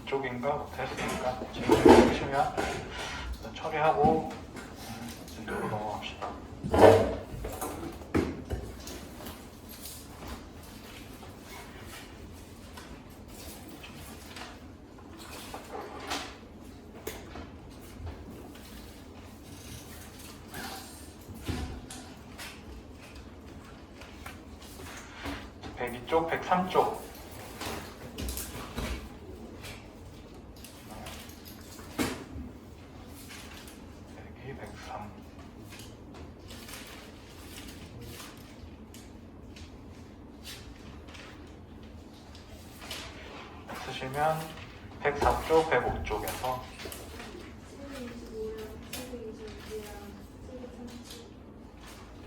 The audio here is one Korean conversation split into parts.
이쪽인가부터 했으니까 지금 보시면 처리하고 이쪽으로 넘어갑시다. 쪽 103쪽 103 쓰시면 104쪽 105쪽에서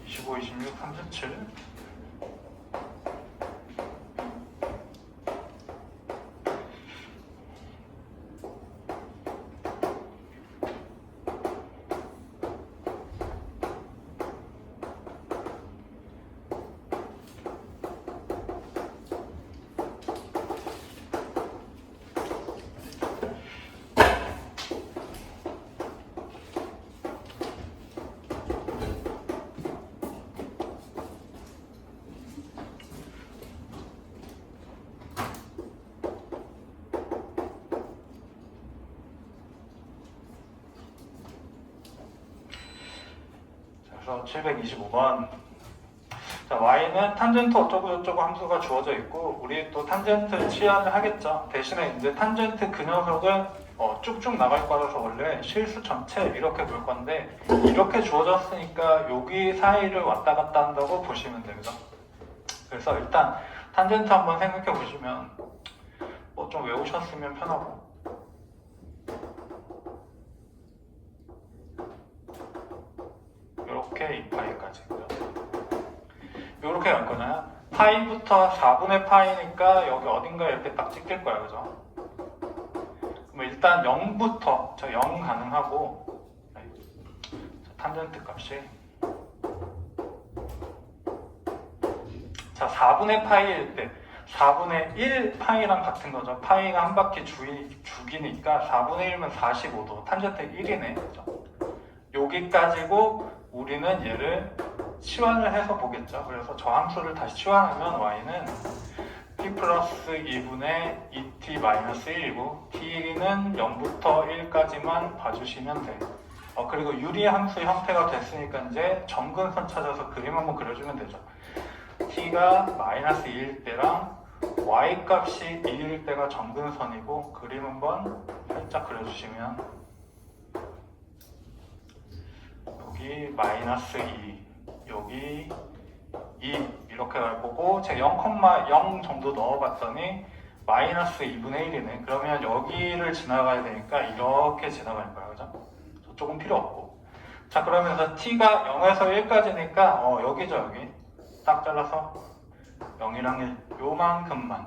25, 26, 37 그래서 725번 자, y는 탄젠트 어쩌고 저쩌고 함수가 주어져 있고 우리 또 탄젠트 치환을 하겠죠. 대신에 이제 탄젠트 그 녀석을 쭉쭉 나갈 거라서 원래 실수 전체 이렇게 볼 건데 이렇게 주어졌으니까 여기 사이를 왔다 갔다 한다고 보시면 되죠. 그래서 일단 탄젠트 한번 생각해 보시면 뭐 좀 외우셨으면 편하고 이렇게 2파이까지 이렇게 갈 거잖아요. 파이부터 4분의 파이니까 여기 어딘가 이렇게 딱 찍힐 거야, 그죠? 그럼 일단 0부터 저 0 가능하고 탄젠트 값이 자 4분의 파이일 때 4분의 1 파이랑 같은 거죠. 파이가 한 바퀴 주기니까 4분의 1면 45도 탄젠트 1이네, 그죠? 여기까지고 우리는 얘를 치환을 해서 보겠죠. 그래서 저 함수를 다시 치환하면 y는 t 플러스 2분의 2t 마이너스 1이고 t는 0부터 1까지만 봐주시면 돼. 그리고 유리 함수 형태가 됐으니까 이제 점근선 찾아서 그림 한번 그려주면 되죠. t가 마이너스 2일 때랑 y 값이 2일 때가 점근선이고 그림 한번 살짝 그려주시면 여기 마이너스 2 여기 2 이렇게 갈 거고 제가 0,0 정도 넣어봤더니 마이너스 2분의 1이네. 그러면 여기를 지나가야 되니까 이렇게 지나갈 거야, 그죠? 저쪽은 필요 없고. 자, 그러면서 t가 0에서 1까지니까 여기죠, 여기 딱 잘라서 0이랑 1 요만큼만.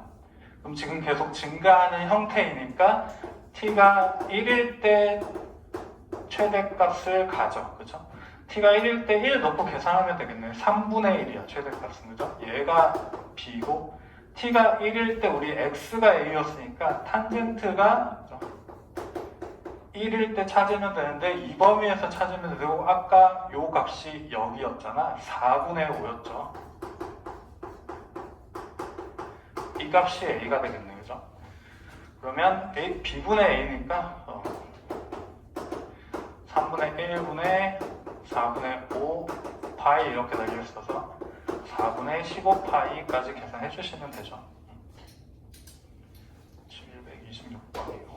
그럼 지금 계속 증가하는 형태이니까 t가 1일 때 최대값을 가져, 그죠? t가 1일 때 1 넣고 계산하면 되겠네. 3분의 1이야 최대값은, 그죠? 얘가 b고 t가 1일 때 우리 x가 a였으니까 탄젠트가 1일 때 찾으면 되는데 이 범위에서 찾으면 되고 아까 요 값이 여기였잖아. 4분의 5였죠. 이 값이 a가 되겠네, 그죠? 그러면 b분의 a니까 3분의 1분의 4분의 5 파이 이렇게 달려있어서 4분의 15 파이까지 계산해 주시면 되죠. 726번이고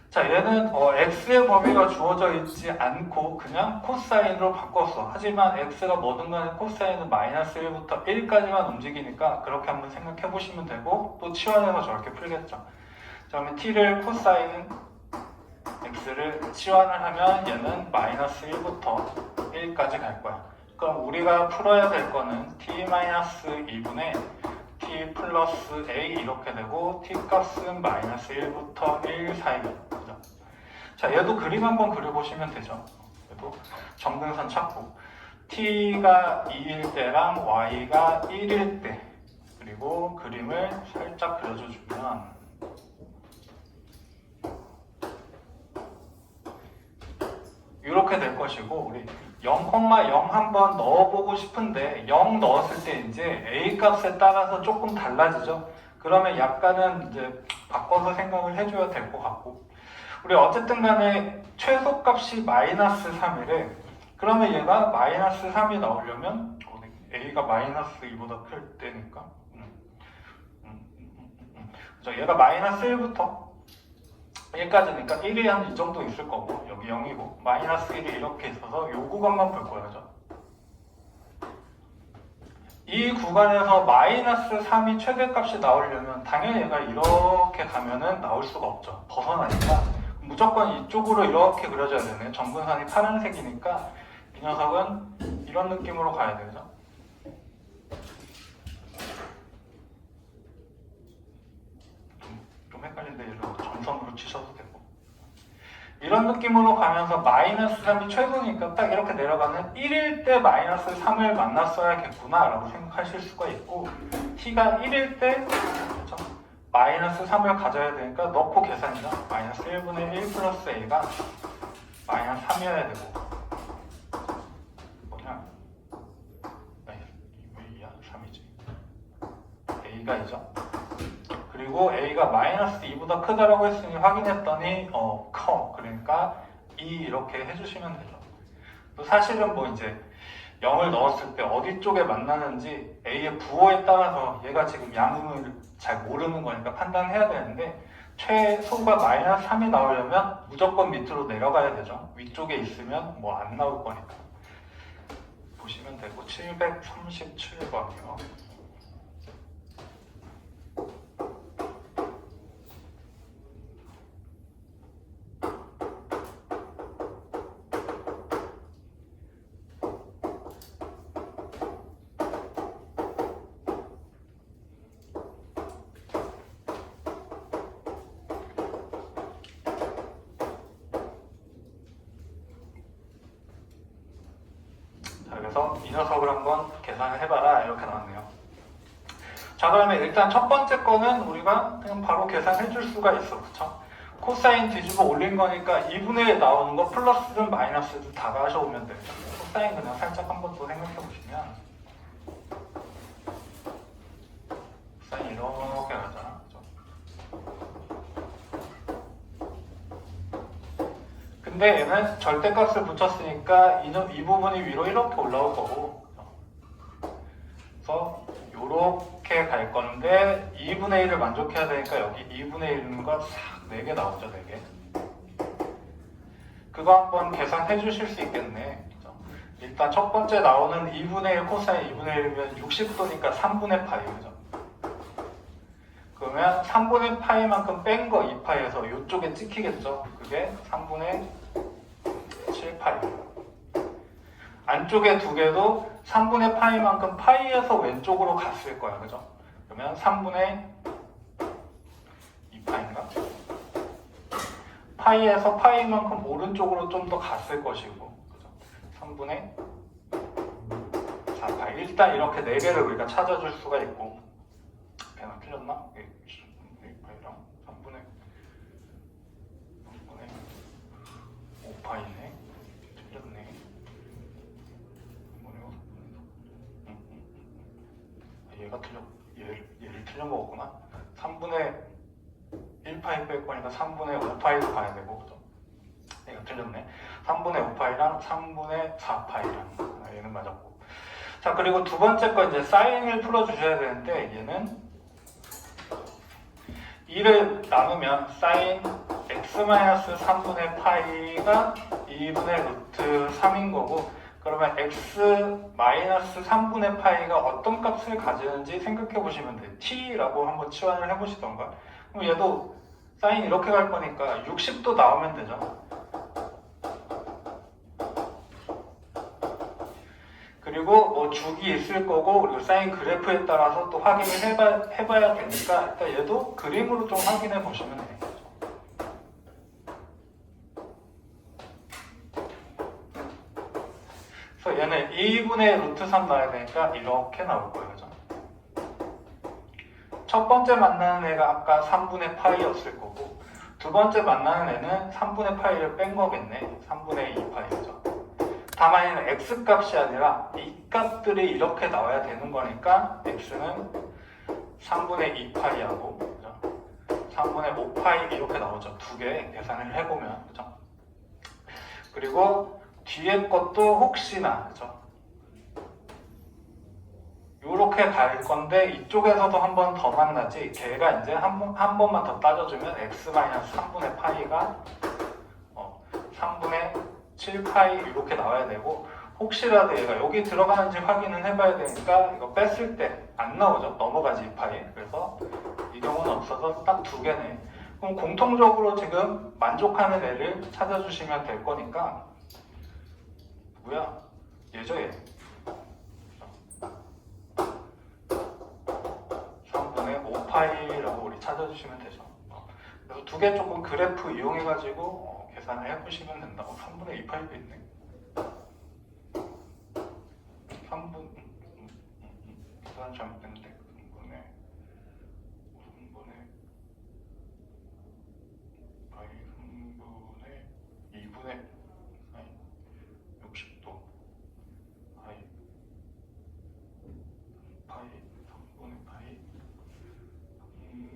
자, 얘는 x의 범위가 주어져 있지 않고 그냥 코사인으로 바꿨어. 하지만 x가 뭐든 간에 코사인은 마이너스 1부터 1까지만 움직이니까 그렇게 한번 생각해 보시면 되고 또 치환해서 저렇게 풀겠죠. 자, 그러면 t를 코사인 x를 치환을 하면 얘는 마이너스 1부터 1까지 갈 거야. 그럼 우리가 풀어야 될 거는 t 마이너스 2분의 t t 플러스 a 이렇게 되고 t 값은 마이너스 1부터 1 사이. 그죠? 자, 얘도 그림 한번 그려보시면 되죠. 얘도 정근선 찾고 t가 2일 때랑 y가 1일 때 그리고 그림을 살짝 그려주면 이렇게 될 것이고, 우리 0,0 한번 넣어보고 싶은데 0 넣었을 때 이제 a 값에 따라서 조금 달라지죠. 그러면 약간은 이제 바꿔서 생각을 해줘야 될 것 같고, 우리 어쨌든 간에 최소값이 마이너스 3이래. 그러면 얘가 마이너스 3이 나오려면 a가 마이너스 2보다 클 때니까 그죠? 얘가 마이너스 1부터 1까지니까 1이 한 이 정도 있을 거고, 여기 0이고 마이너스 1이 이렇게 있어서 이 구간만 볼 거예요. 그죠? 이 구간에서 마이너스 3이 최대값이 나오려면 당연히 얘가 이렇게 가면은 나올 수가 없죠. 벗어나니까 무조건 이쪽으로 이렇게 그려져야 되네. 정근선이 파란색이니까 이 녀석은 이런 느낌으로 가야 되죠. 좀 헷갈린데 얘를 점선으로 치셔도 되고, 이런 느낌으로 가면서 마이너스 3이 최소니까 딱 이렇게 내려가는 1일 때 마이너스 3을 만났어야겠구나 라고 생각하실 수가 있고, t가 1일 때 그렇죠? 마이너스 3을 가져야 되니까 넣고 계산이죠. 마이너스 1분의 1 플러스 a가 마이너스 3이어야 되고, 뭐냐? 왜 2야? 3이지. a가 이죠. 그리고 a가 마이너스 2보다 크다라고 했으니 확인했더니 커. 그러니까 2 이렇게 해주시면 되죠. 또 사실은 뭐 이제 0을 넣었을 때 어디 쪽에 만나는지 a의 부호에 따라서 얘가 지금 양음을 잘 모르는 거니까 판단해야 되는데, 최소가 마이너스 3이 나오려면 무조건 밑으로 내려가야 되죠. 위쪽에 있으면 뭐 안 나올 거니까. 보시면 되고 737번이요. 그래서 이 녀석을 한번 계산을 해봐라 이렇게 나왔네요. 자, 그러면 일단 첫 번째 거는 우리가 그냥 바로 계산해 줄 수가 있어. 그쵸? 코사인 뒤집어 올린 거니까 2분의 1 나오는 거 플러스든 마이너스든 다 가져오면 돼요. 코사인 그냥 살짝 한번 더 생각해 보시면 코사인 이렇게 가잖아. 근데 얘는 절대값을 붙였으니까 이 부분이 위로 이렇게 올라올 거고, 그래서 이렇게 갈 건데 2분의 1을 만족해야 되니까 여기 2분의 1과 싹 4개 나오죠. 4개. 그거 한번 계산해 주실 수 있겠네. 그죠? 일단 첫 번째 나오는 2분의 1 코사인 2분의 1이면 60도니까 3분의 파이. 그죠? 그러면 3분의 파이만큼 뺀 거 2파이에서 이쪽에 찍히겠죠. 그게 3분의 7파이. 안쪽에 두 개도 3분의 파이만큼 파이에서 왼쪽으로 갔을 거야. 그죠? 그러면 3분의 2파인가? 파이에서 파이만큼 오른쪽으로 좀 더 갔을 것이고, 그죠? 3분의 4파이. 일단 이렇게 4개를 우리가 찾아줄 수가 있고, 배나 틀렸나? 2파이랑 3분의 5파이네. 틀렸네. 얘가 얘를 틀린 거구나. 3분의 1파이 뺄 거니까 3분의 5파이도 가야 되고, 그죠? 얘가 틀렸네. 3분의 5파이랑 3분의 4파이랑 얘는 맞았고. 자, 그리고 두 번째 거 이제 사인을 풀어주셔야 되는데, 얘는 2를 나누면 사인 x-3분의 파이가 2분의 루트 3인 거고, 그러면 x-3분의 파이가 어떤 값을 가지는지 생각해 보시면 돼요. t라고 한번 치환을 해보시던가. 그럼 얘도 사인 이렇게 갈 거니까 60도 나오면 되죠. 그리고 뭐 죽이 있을 거고, 그리고 사인 그래프에 따라서 또 확인을 해봐야 되니까 일단 얘도 그림으로 좀 확인해 보시면 돼요. 그래서 얘는 2분의 루트 3 나와야 되니까 이렇게 나올 거예요. 그죠? 첫 번째 만나는 애가 아까 3분의 파이였을 거고, 두 번째 만나는 애는 3분의 파이를 뺀 거겠네. 3분의 2 파이죠. 다만 얘는 x 값이 아니라 이 값들이 이렇게 나와야 되는 거니까 x는 3분의 2 파이하고, 그죠? 3분의 5 파이 이렇게 나오죠. 두 개 계산을 해보면, 그죠? 그리고 뒤에 것도 혹시나, 그죠? 요렇게 갈 건데 이쪽에서도 한 번 더 만나지, 걔가 이제 한 번만 더 따져주면 x-3분의 파이가 3분의 7파이 이렇게 나와야 되고, 혹시라도 얘가 여기 들어가는지 확인을 해봐야 되니까 이거 뺐을 때 안 나오죠. 넘어가지 2파이. 그래서 이 경우는 없어서 딱 두 개네. 그럼 공통적으로 지금 만족하는 애를 찾아주시면 될 거니까, 뭐야? 얘죠, 얘. 3분의 5파이라고 우리 찾아주시면 되죠. 그래서 두 개 조금 그래프 이용해가지고 계산을 해보시면 된다고. 3분의 2파이도 있네. 3분 계산 잘못됐는데 3분의 파이 3분의 2분의 60도 파이 3분의 파이 3분의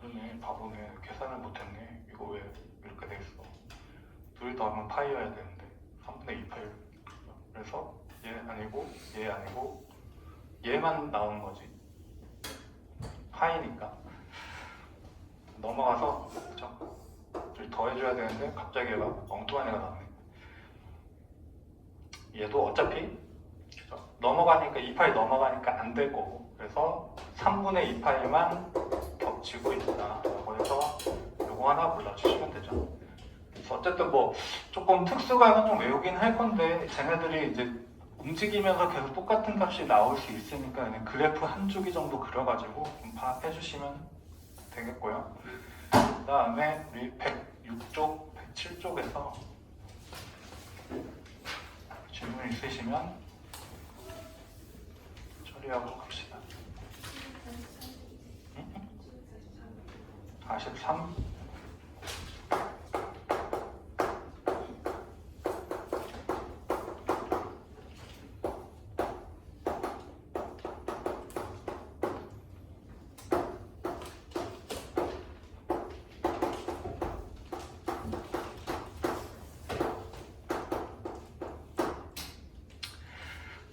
그러네. 바보네. 계산을 못했네. 이거 왜 이렇게 돼 있어? 둘이 더하면 파이여야 되는데 3분의 2 파이. 그래서 얘 아니고 얘 아니고 얘만 나오는 거지. 파이니까 넘어가서, 그쵸? 둘이 더해줘야 되는데 갑자기 얘가 엉뚱한 애가 나오네. 얘도 어차피, 그쵸? 넘어가니까 2파이 넘어가니까 안 될 거고, 그래서 3분의 2파이만 겹치고 있다라고 해서 요거 하나 골라주시면 되죠. 그래서 어쨌든 뭐 조금 특수감은 좀 외우긴 할 건데, 쟤네들이 이제 움직이면서 계속 똑같은 값이 나올 수 있으니까 그냥 그래프 한 주기 정도 그려가지고 좀 파악해 주시면 되겠고요. 그 다음에 우리 106쪽, 107쪽에서 질문 있으시면 처리하고 갑시다. 43.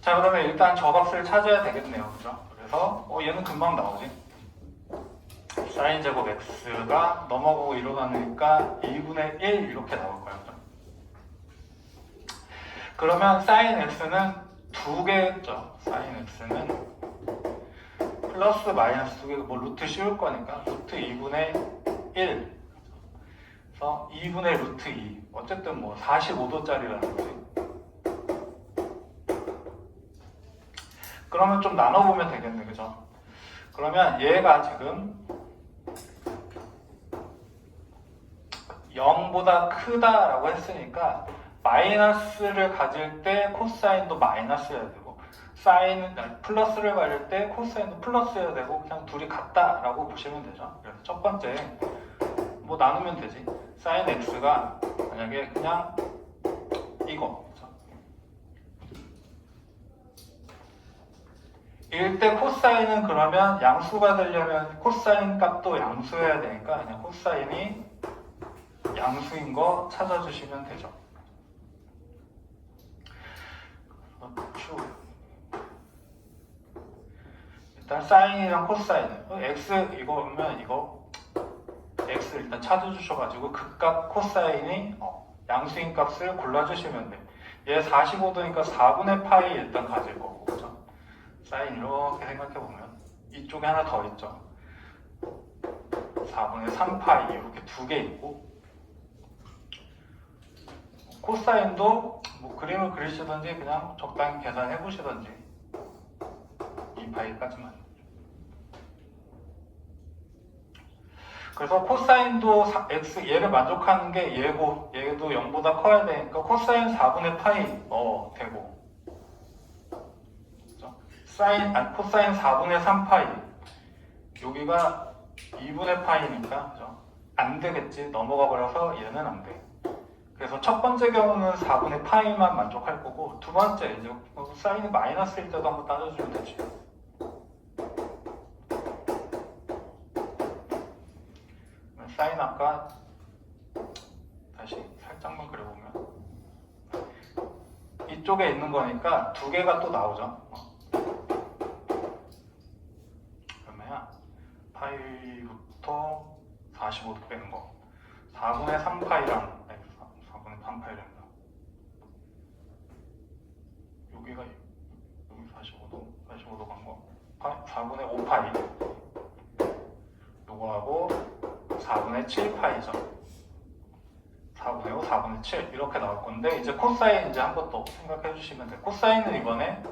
자, 그러면 일단 저 값을 찾아야 되겠네요. 그죠? 그래서 얘는 금방 나오지. 사인 제곱 x가 넘어가고 일어나니까 2분의 1 이렇게 나올 거예요. 그러면 사인 x는 두 개겠죠. 사인 x는 플러스 마이너스 두 개, 뭐 루트 씌울 거니까 루트 2분의 1. 그래서 2분의 루트 2. 어쨌든 뭐 45도짜리라는 거지. 그러면 좀 나눠보면 되겠네, 그죠? 그러면 얘가 지금 0보다 크다라고 했으니까 마이너스를 가질 때 코사인도 마이너스여야 되고, 플러스를 가질 때 코사인도 플러스여야 되고, 그냥 둘이 같다라고 보시면 되죠. 그래서 첫 번째 뭐 나누면 되지. 사인 x가 만약에 그냥 이거, 일 때 코사인은 그러면 양수가 되려면 코사인 값도 양수여야 되니까 그냥 코사인이 양수인 거 찾아주시면 되죠. 일단 사인이랑 코사인, x 이거면 이거 x 일단 찾아주셔가지고 그 값 코사인이 양수인 값을 골라주시면 돼. 얘 45도니까 4분의 파이 일단 가질 거고, 그죠? 사인 이렇게 생각해보면 이쪽에 하나 더 있죠. 4분의 3파이 이렇게 두 개 있고, 코사인도 뭐 그림을 그리시든지 그냥 적당히 계산해 보시든지 2파이까지만. 그래서 코사인도 x 얘를 만족하는 게 얘고, 얘도 0보다 커야 되니까 코사인 4분의 파이 되고, 그렇죠? 코사인 4분의 3파이 여기가 2분의 파이니까, 그렇죠? 안 되겠지. 넘어가 버려서 얘는 안 돼. 그래서 첫 번째 경우는 4분의 파이만 만족할 거고, 두 번째 이제 사인이 마이너스일 때도 한번 따져주면 되지. 사인 아까 다시 살짝만 그려보면 이쪽에 있는 거니까 두 개가 또 나오죠. 그러면 파이부터 45도 빼는 거 4분의 3파이랑 4분의 3파이랍니다. 여기가 여기 45도 간 거 4분의 5파이 요거하고 4분의 7파이죠. 4분의 5, 4분의 7 이렇게 나올 건데, 이제 코사인 이제 한 번 더 생각해 주시면 돼요. 코사인은 이번에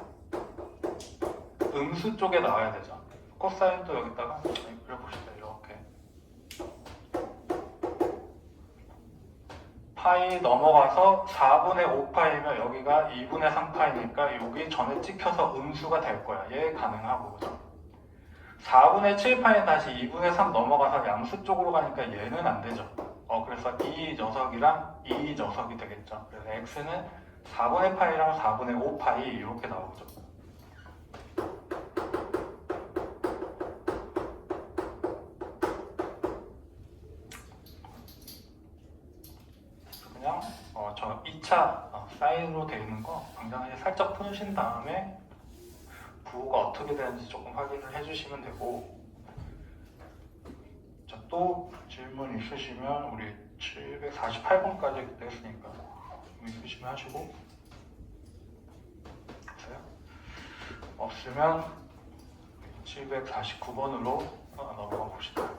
음수 쪽에 나와야 되죠. 코사인도 여기다가 그려봅시다. 이렇게 파이 넘어가서 4분의 5파이면 여기가 2분의 3파이니까 여기 전에 찍혀서 음수가 될 거야. 얘 가능하고, 그죠? 4분의 7파이 다시 2분의 3 넘어가서 양수 쪽으로 가니까 얘는 안 되죠. 그래서 이 녀석이랑 이 녀석이 되겠죠. 그래서 x는 4분의 파이랑 4분의 5파이 이렇게 나오죠. 그냥 저 2차 사인으로 되어 있는 거 당장 살짝 푸신 다음에 부호가 어떻게 되는지 조금 확인을 해주시면 되고, 자, 또 질문 있으시면 우리 748번까지 됐으니까 있으시면 하시고, 없으면 749번으로 넘어가 봅시다.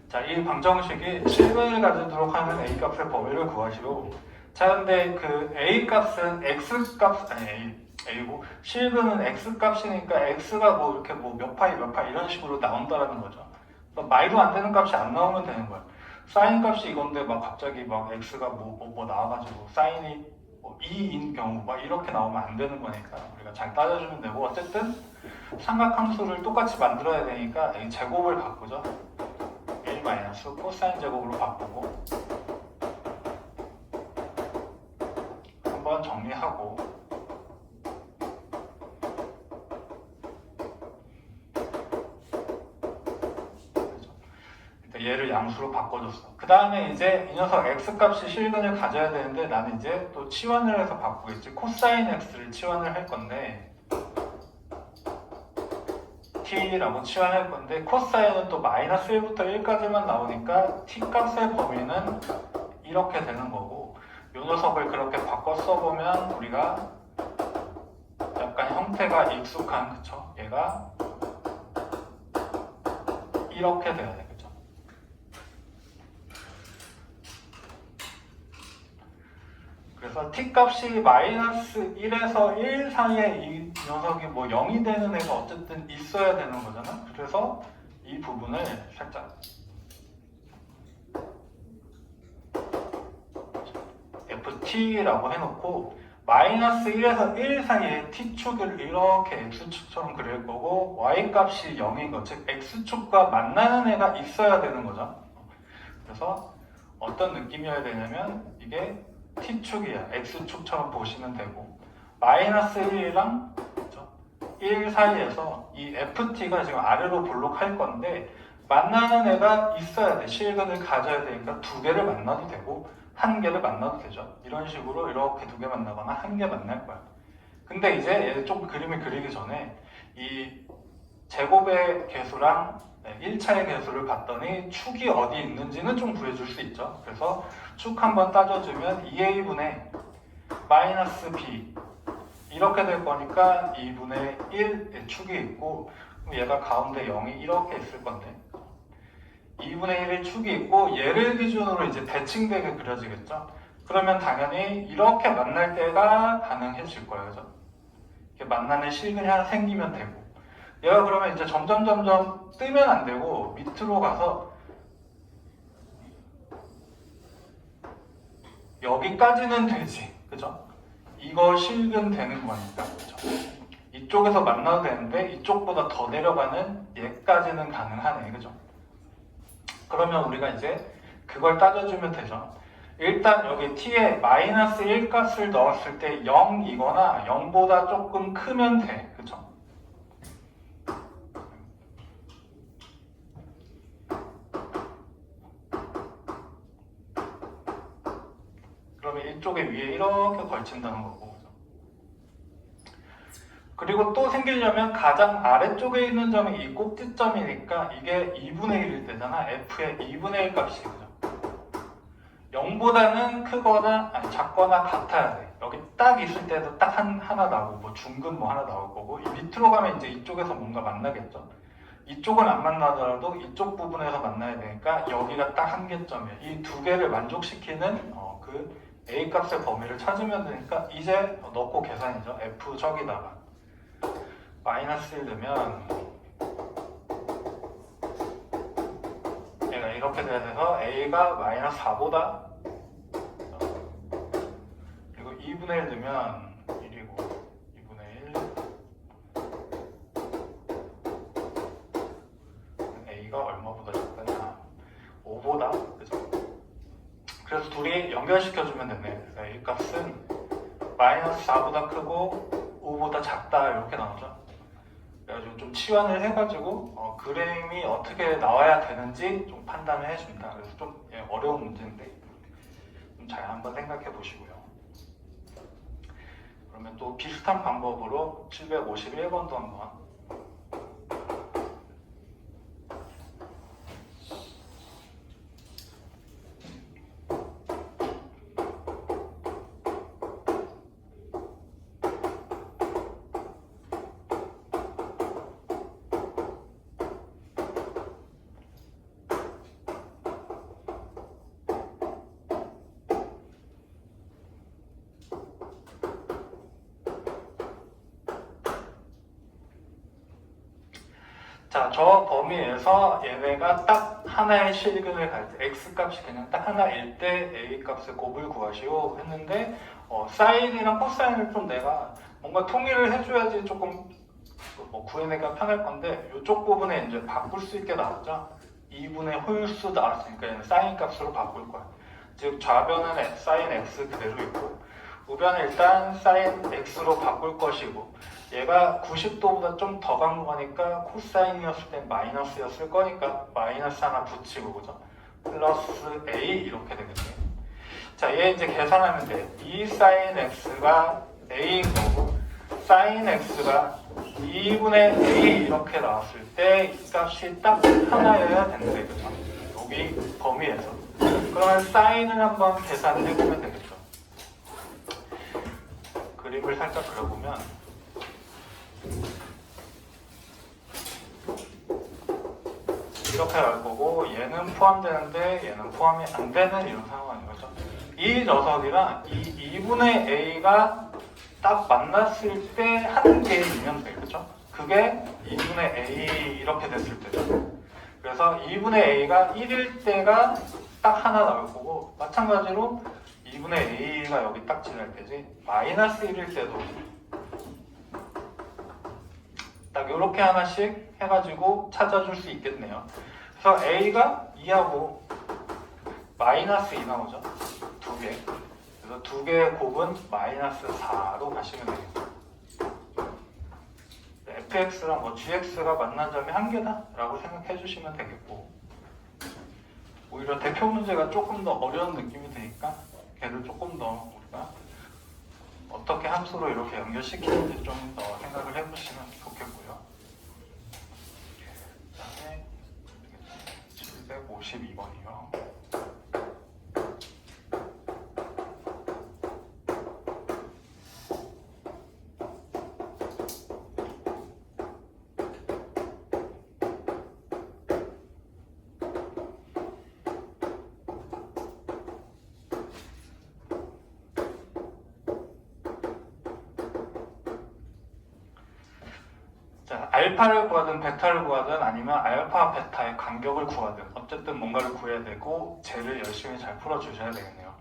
자, 이 방정식이 실근을 가지도록 하는 A값의 범위를 구하시오. 자, 근데 그 A값은 X값, 아니 A고, 실근은 X값이니까 X가 뭐 이렇게 뭐 몇 파이 이런 식으로 나온다라는 거죠. 말도 안 되는 값이 안 나오면 되는 거야. 사인 값이 이건데 막 갑자기 막 X가 뭐 나와가지고 사인이 뭐 2인 경우 막 이렇게 나오면 안 되는 거니까 우리가 잘 따져주면 되고, 어쨌든 삼각함수를 똑같이 만들어야 되니까 이 제곱을 바꾸죠. 1 마이너스 코사인 제곱으로 바꾸고 한번 정리하고, 얘를 양수로 바꿔줬어. 그 다음에 이제 이 녀석 x값이 실근을 가져야 되는데 나는 이제 또 치환을 해서 바꾸겠지. 코사인 x를 치환을 할 건데 t라고 치환할 건데, 코사인은 또 마이너스 1부터 1까지만 나오니까 t 값의 범위는 이렇게 되는 거고, 이 녀석을 그렇게 바꿔 써보면 우리가 약간 형태가 익숙한, 그쵸? 얘가 이렇게 돼야 되겠죠. 그래서 t값이 마이너스 1에서 1 사이에 이 녀석이 뭐 0이 되는 애가 어쨌든 있어야 되는 거잖아. 그래서 이 부분을 살짝 ft라고 해놓고 마이너스 1에서 1 사이에 t축을 이렇게 x축처럼 그릴 거고, y값이 0인 것, 즉 x축과 만나는 애가 있어야 되는 거죠. 그래서 어떤 느낌이어야 되냐면 이게 t축이야. x축처럼 보시면 되고, 마이너스 1이랑 1 사이에서 이 ft가 지금 아래로 볼록할 건데 만나는 애가 있어야 돼. 실근을 가져야 되니까 두 개를 만나도 되고 한 개를 만나도 되죠. 이런 식으로 이렇게 두 개 만나거나 한 개 만날 거야. 근데 이제 얘 좀 그림을 그리기 전에 이 제곱의 개수랑 1차의 개수를 봤더니 축이 어디 있는지는 좀 구해줄 수 있죠. 그래서 축 한번 따져주면 2a분의 마이너스 b 이렇게 될 거니까 2분의 1의 축이 있고 얘가 가운데 0이 이렇게 있을 건데 2분의 1의 축이 있고 얘를 기준으로 이제 대칭되게 그려지겠죠. 그러면 당연히 이렇게 만날 때가 가능해질 거예요. 그죠? 이렇게 만나는 실근이 하나 생기면 되고 얘가 그러면 이제 점점 뜨면 안 되고 밑으로 가서 여기까지는 되지. 그죠? 이거 실근 되는 거니까. 그죠? 이쪽에서 만나도 되는데 이쪽보다 더 내려가는 얘까지는 가능하네. 그죠? 그러면 우리가 이제 그걸 따져주면 되죠. 일단 여기 t에 마이너스 1 값을 넣었을 때 0이거나 0보다 조금 크면 돼. 그죠? 그러면 이쪽에 위에 이렇게 걸친다는 거고. 그리고 또 생기려면 가장 아래쪽에 있는 점이 이 꼭지점이니까 이게 2분의 1일 때잖아. f의 2분의 1 값이 그죠? 0보다는 크거나 아니 작거나 같아야 돼. 여기 딱 있을 때도 딱 하나 나오고 뭐 중근 뭐 하나 나올 거고 이 밑으로 가면 이제 이쪽에서 뭔가 만나겠죠. 이쪽은 안 만나더라도 이쪽 부분에서 만나야 되니까 여기가 딱 한계점이에요. 이 두 개를 만족시키는 그 a 값의 범위를 찾으면 되니까 이제 넣고 계산이죠. f 저기다가 마이너스 1 넣으면 얘가 이렇게 돼서 a가 마이너스 4보다 그리고 2분의 1 넣으면 1이고 2분의 1 a가 얼마보다 작다냐 5보다 그죠? 그래서 둘이 연결시켜주면 되네. 그래서 a 값은 마이너스 4보다 크고 5보다 작다 이렇게 나오죠. 그래가지고 좀 치환을 해가지고 그림이 어떻게 나와야 되는지 좀 판단을 해준다. 그래서 좀 어려운 문제인데 좀 잘 한번 생각해 보시고요. 그러면 또 비슷한 방법으로 751번도 한번 자, 저 범위에서 얘네가 딱 하나의 실근을 갈 때 x값이 그냥 딱 하나일 때 a값의 곱을 구하시오 했는데 사인이랑 코사인을 좀 내가 뭔가 통일을 해줘야지 조금 뭐 구해내기가 편할 건데 이쪽 부분에 이제 바꿀 수 있게 나왔죠. 2분의 홀수 나왔으니까 얘는 사인 값으로 바꿀 거야. 즉 좌변은 사인 x 그대로 있고 우변은 일단 사인 x로 바꿀 것이고 얘가 90도보다 좀 더 간 거니까 코사인이었을 땐 마이너스였을 거니까 마이너스 하나 붙이고 그죠? 플러스 a 이렇게 되겠네. 자, 얘 이제 계산하면 돼. 2 사인 x가 a인 거고 사인 x가 2분의 a 이렇게 나왔을 때 이 값이 딱 하나여야 된대. 그죠? 여기 범위에서. 그러면 사인을 한번 계산을 해보면 되겠죠. 그림을 살짝 그려보면 이렇게 갈 거고 얘는 포함되는데 얘는 포함이 안 되는 이런 상황인 거죠. 이 녀석이랑 이 2분의 a가 딱 만났을 때 한 개이면 돼. 그죠? 그게 2분의 a 이렇게 됐을 때죠. 그래서 2분의 a가 1일 때가 딱 하나 나올 거고 마찬가지로 2분의 a가 여기 딱 지날 때지 마이너스 1일 때도 딱 이렇게 하나씩 해가지고 찾아줄 수 있겠네요. 그래서 a가 2하고 마이너스 2 나오죠. 두 개. 그래서 두 개의 곱은 마이너스 4로 가시면 되겠죠. fx랑 뭐 gx가 만난 점이 한 개다 라고 생각해 주시면 되겠고 오히려 대표 문제가 조금 더 어려운 느낌이 드니까 걔를 조금 더 우리가 어떻게 함수로 이렇게 연결시키는지 좀 더 생각을 해보시면 좋겠고요. 그 다음에 752번이요. 자, 알파를 구하든 베타를 구하든 아니면 알파, 베타의 간격을 구하든 어쨌든 뭔가를 구해야 되고 쟤를 열심히 잘 풀어주셔야 되겠네요.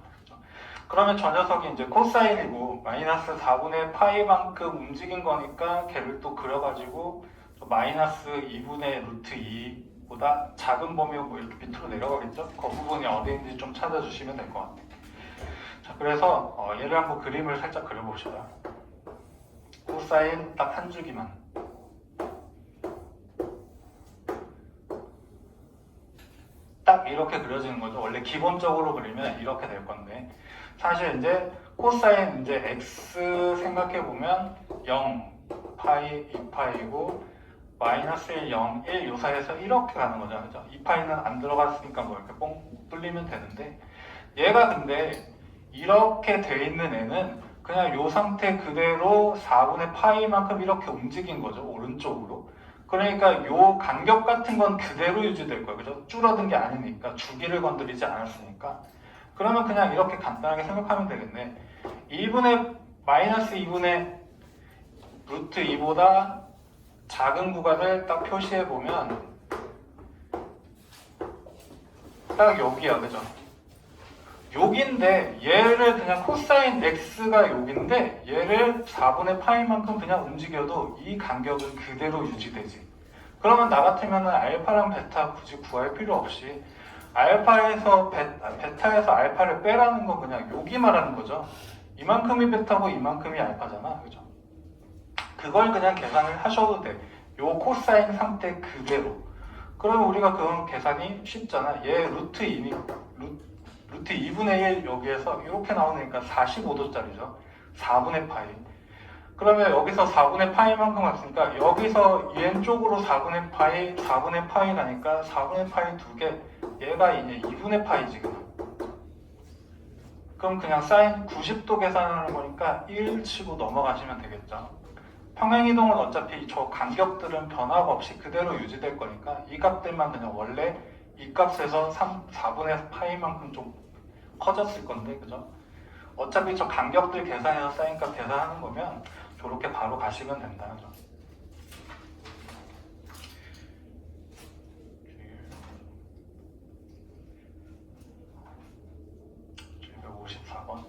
그러면 저 녀석이 이제 코사인이고 마이너스 4분의 파이만큼 움직인 거니까 걔를 또 그려가지고 마이너스 2분의 루트 2보다 작은 범위고 이렇게 밑으로 내려가겠죠? 그 부분이 어디인지 좀 찾아주시면 될 것 같아요. 자, 그래서 얘를 한번 그림을 살짝 그려봅시다. 코사인 딱 한 줄기만. 딱 이렇게 그려지는 거죠. 원래 기본적으로 그리면 이렇게 될 건데 사실 이제 코사인 이제 x 생각해 보면 0, 파이, 2파이고 마이너스 1, 0, 1 요 사이에서 이렇게 가는 거죠. 그죠? 2파이는 안 들어갔으니까 뭐 이렇게 뻥 뚫리면 되는데 얘가 근데 이렇게 돼 있는 애는 그냥 요 상태 그대로 4분의 파이만큼 이렇게 움직인 거죠. 오른쪽으로. 그러니까 요 간격 같은 건 그대로 유지될 거예요. 그죠? 줄어든 게 아니니까 주기를 건드리지 않았으니까. 그러면 그냥 이렇게 간단하게 생각하면 되겠네. 2분의 마이너스 2분의 루트 2보다 작은 구간을 딱 표시해 보면 딱 여기야, 그죠? 여기인데 얘를 그냥 코사인 x가 여기인데 얘를 4분의 파이만큼 그냥 움직여도 이 간격은 그대로 유지되지. 그러면 나 같으면 알파랑 베타 굳이 구할 필요 없이 알파에서 베타에서 알파를 빼라는 건 그냥 여기 말하는 거죠. 이만큼이 베타고 이만큼이 알파잖아, 그죠? 그걸 그냥 계산을 하셔도 돼. 요 코사인 상태 그대로. 그러면 우리가 그 계산이 쉽잖아. 얘 루트 2니 루트 2분의 1 여기에서 이렇게 나오니까 45도짜리죠. 4분의 파이. 그러면 여기서 4분의 파이만큼 왔으니까 여기서 왼쪽으로 4분의 파이, 4분의 파이 나니까 4분의 파이 두 개. 얘가 이제 2분의 파이지 그냥. 그럼 그냥 사인 90도 계산하는 거니까 1 치고 넘어가시면 되겠죠. 평행이동은 어차피 저 간격들은 변화가 없이 그대로 유지될 거니까 이 값들만 그냥 원래 이 값에서 4분의 파이만큼 좀 커졌을 건데, 그죠? 어차피 저 간격들 계산해서 사인값 계산하는 거면 저렇게 바로 가시면 된다, 그죠? 754번.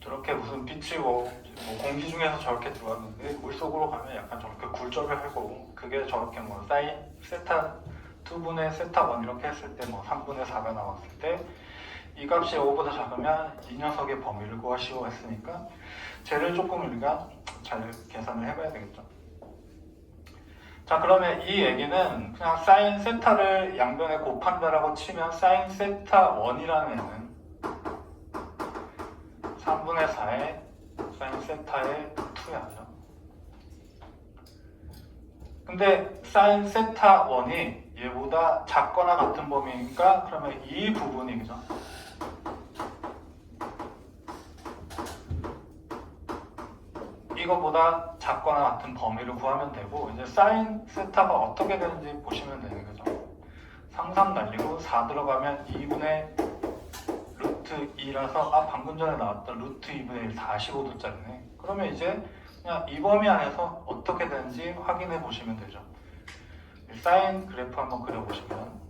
저렇게 무슨 빛이 뭐 공기 중에서 저렇게 들어왔는데 물속으로 가면 약간 저렇게 굴절을 하고 그게 저렇게 뭐 사인 세타 2분의 세타 1 이렇게 했을 때 뭐 3분의 4가 나왔을 때 이 값이 5보다 작으면 이 녀석의 범위를 구하시오 했으니까 쟤를 조금 우리가 잘 계산을 해봐야 되겠죠. 자, 그러면 이 얘기는 그냥 사인 세타를 양변에 곱한다라고 치면 사인 세타 1이라는 애는 3분의 4의 사인 세타의 2야죠. 근데 사인 세타 1이 얘보다 작거나 같은 범위니까 그러면 이 부분이, 그죠? 이거보다 작거나 같은 범위를 구하면 되고, 이제 사인 세타가 어떻게 되는지 보시면 되는 거죠. 상삼 날리고 4 들어가면 2분의 루트 2라서 방금 전에 나왔던 루트 2분의 1 45도짜리네. 그러면 이제 그냥 이 범위 안에서 어떻게 되는지 확인해 보시면 되죠. 사인 그래프 한번 그려보시면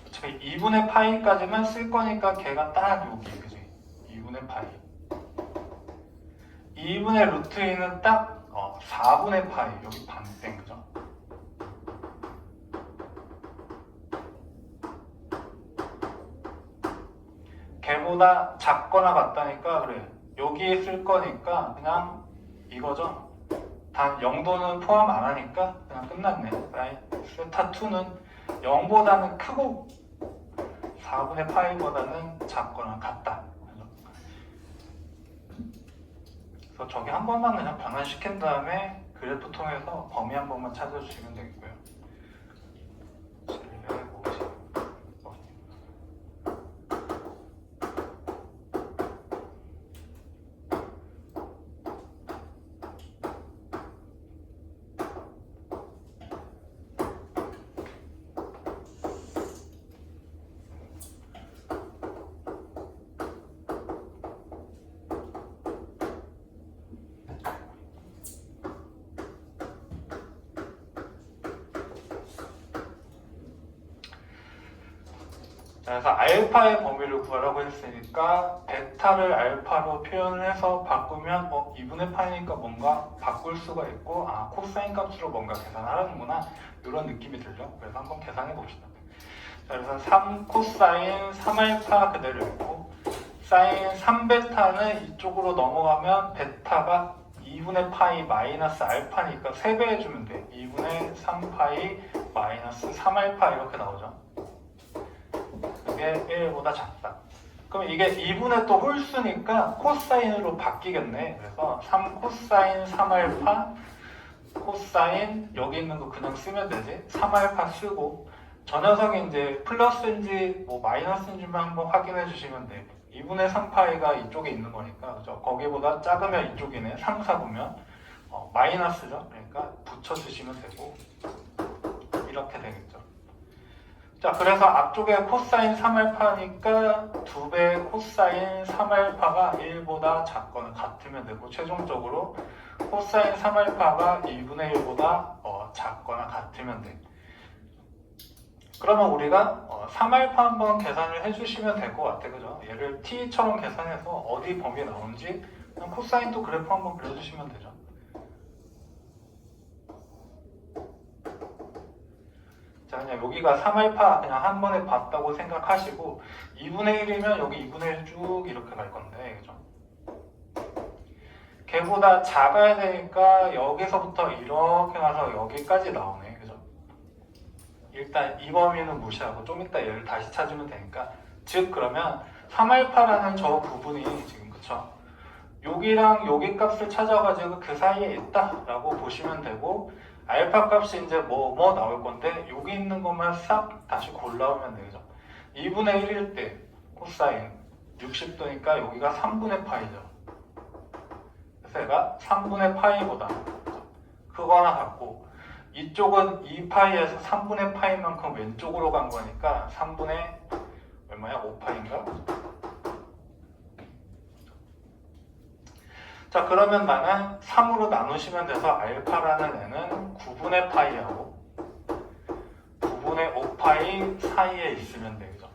어차피 2분의 파이까지만 쓸 거니까 걔가 딱 여기, 그지? 2분의 파이. 2분의 루트 2는 딱 4분의 파이, 여기 반땡, 그죠? 걔보다 작거나 같다니까, 그래. 여기에 쓸 거니까 그냥 이거죠. 단 0도는 포함 안 하니까 그냥 끝났네. 세타 2는 0보다는 크고 4분의 파이보다는 작거나 같다. 그래서 저기 한 번만 그냥 변환시킨 다음에 그래프 통해서 범위 한 번만 찾아주시면 되겠고요. 750. 그래서 알파의 범위를 구하라고 했으니까 베타를 알파로 표현해서 바꾸면 2분의 파이니까 뭔가 바꿀 수가 있고 코사인 값으로 뭔가 계산하라는구나 이런 느낌이 들죠. 그래서 한번 계산해 봅시다. 자, 그래서 3 코사인 3알파 그대로 있고 사인 3베타는 이쪽으로 넘어가면 베타가 2분의 파이 마이너스 알파니까 3배 해주면 돼. 2분의 3파이 마이너스 3알파 이렇게 나오죠. 그게 1보다 작다. 그럼 이게 2분의 또 홀수니까 코사인으로 바뀌겠네. 그래서 3 코사인 3알파 코사인 여기 있는 거 그냥 쓰면 되지. 3알파 쓰고 저 녀석이 이제 플러스인지 뭐 마이너스인지만 한번 확인해 주시면 돼. 2분의 3파이가 이쪽에 있는 거니까 그죠? 거기보다 작으면 이쪽이네. 3, 4 보면 마이너스죠. 그러니까 붙여주시면 되고 이렇게 되겠죠. 자, 그래서 앞쪽에 코사인 3알파니까 2배 코사인 3알파가 1보다 작거나 같으면 되고 최종적으로 코사인 3알파가 2분의 1보다 작거나 같으면 돼. 그러면 우리가 3알파 한번 계산을 해주시면 될 것 같아, 그죠? 얘를 t처럼 계산해서 어디 범위에 나오는지 그냥 코사인도 그래프 한번 그려주시면 되죠. 자, 그냥 여기가 3알파 그냥 한 번에 봤다고 생각하시고 2분의 1이면 여기 2분의 1 쭉 이렇게 갈 건데, 그죠? 걔보다 작아야 되니까 여기서부터 이렇게 가서 여기까지 나오네, 그죠? 일단 이 범위는 무시하고 좀 이따 얘를 다시 찾으면 되니까 즉 그러면 3알파라는 저 부분이 지금 그쵸? 여기랑 여기 값을 찾아가지고 그 사이에 있다라고 보시면 되고 알파 값이 이제 뭐 나올 건데 여기 있는 것만 싹 다시 골라오면 되죠. 2분의 1일 때 코사인 60도니까 여기가 3분의 파이죠. 그래서 얘가 3분의 파이보다 크거나 같고 이쪽은 2파이에서 3분의 파이만큼 왼쪽으로 간 거니까 3분의 얼마야? 5파인가? 자, 그러면 나는 3으로 나누시면 돼서 알파라는 애는 9분의 파이하고 9분의 5파이 사이에 있으면 되죠.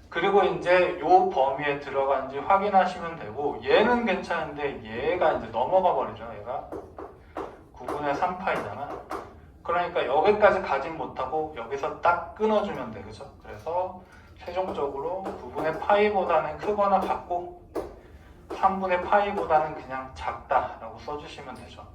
그리고 이제 요 범위에 들어간지 확인하시면 되고 얘는 괜찮은데 얘가 이제 넘어가 버리죠. 얘가 9분의 3파이잖아. 그러니까 여기까지 가진 못하고 여기서 딱 끊어주면 돼, 그죠? 그래서 최종적으로 9분의 파이보다는 크거나 같고 3분의 파이보다는 그냥 작다라고 써주시면 되죠.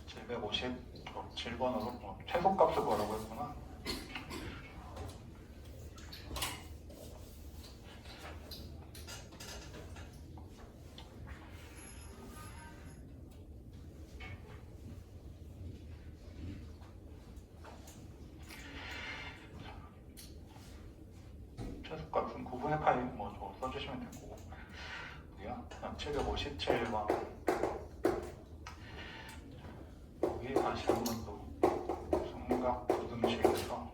(750) 7번으로 최소값을 뭐라고 했구나. x값은 9분의 파이 뭐 써주시면 되고 어디야? 757번 여기 다시 한 번 더 삼각 부등식에서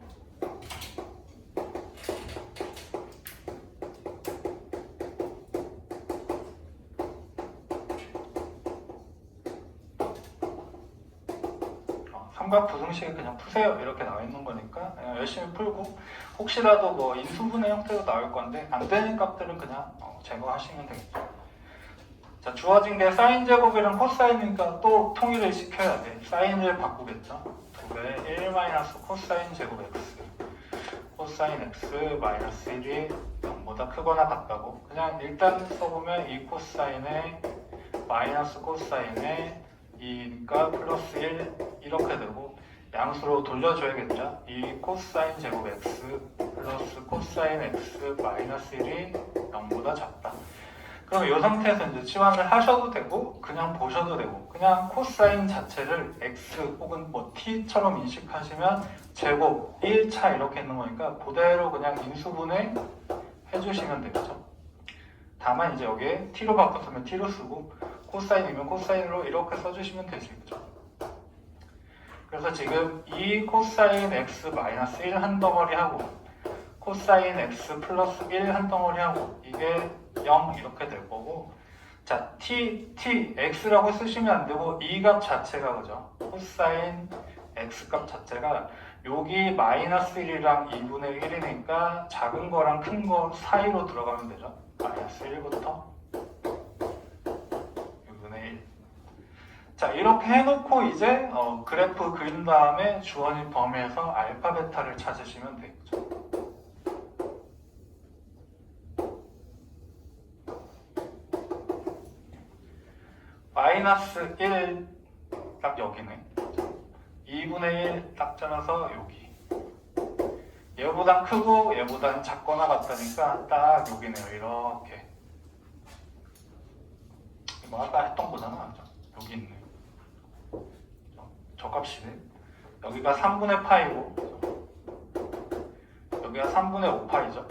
삼각 부등식이 그냥 푸세요 이렇게 나와 있는 거니까 그냥 열심히 풀고 혹시라도 뭐 인수분해 형태로 나올 건데 안 되는 값들은 그냥 제거하시면 되겠죠. 자, 주어진 게 사인 제곱이랑 코사인이니까 또 통일을 시켜야 돼. 사인을 바꾸겠죠. 2배 1 마이너스 코사인 제곱 x 코사인 x 마이너스 1이 0보다 크거나 같다고 그냥 일단 써보면 이 코사인에 마이너스 코사인에 2니까 플러스 1 이렇게 되고 양수로 돌려줘야겠죠. 이 코사인 제곱 x 플러스 코사인 x 마이너스 1이 0보다 작다. 그럼 이 상태에서 이제 치환을 하셔도 되고 그냥 보셔도 되고 그냥 코사인 자체를 x 혹은 뭐 t처럼 인식하시면 제곱 1차 이렇게 있는 거니까 그대로 그냥 인수분해 해주시면 되겠죠. 다만 이제 여기에 t로 바꿨으면 t로 쓰고 코사인이면 코사인으로 이렇게 써주시면 되시겠죠. 그래서 지금 이 코사인 x 마이너스 1 한 덩어리 하고 코사인 x 플러스 1 한 덩어리 하고 이게 0 이렇게 될 거고 자 x라고 쓰시면 안 되고 이 값 자체가 그죠? 코사인 x 값 자체가 여기 마이너스 1이랑 2분의 1이니까 작은 거랑 큰 거 사이로 들어가면 되죠. 마이너스 1부터 2분의 1. 자 이렇게 해놓고 이제 그래프 그린 다음에 주어진 범위에서 알파 베타를 찾으시면 되겠죠. 마이너스 1 딱 여기네. 2분의 1 딱 잘라서 여기. 얘보단 크고 얘보단 작거나 같다니까 딱 여기네요. 이렇게. 뭐 아까 했던 거잖아. 여기 있네. 저 값이네. 여기가 3분의 파이고 여기가 3분의 5파이죠.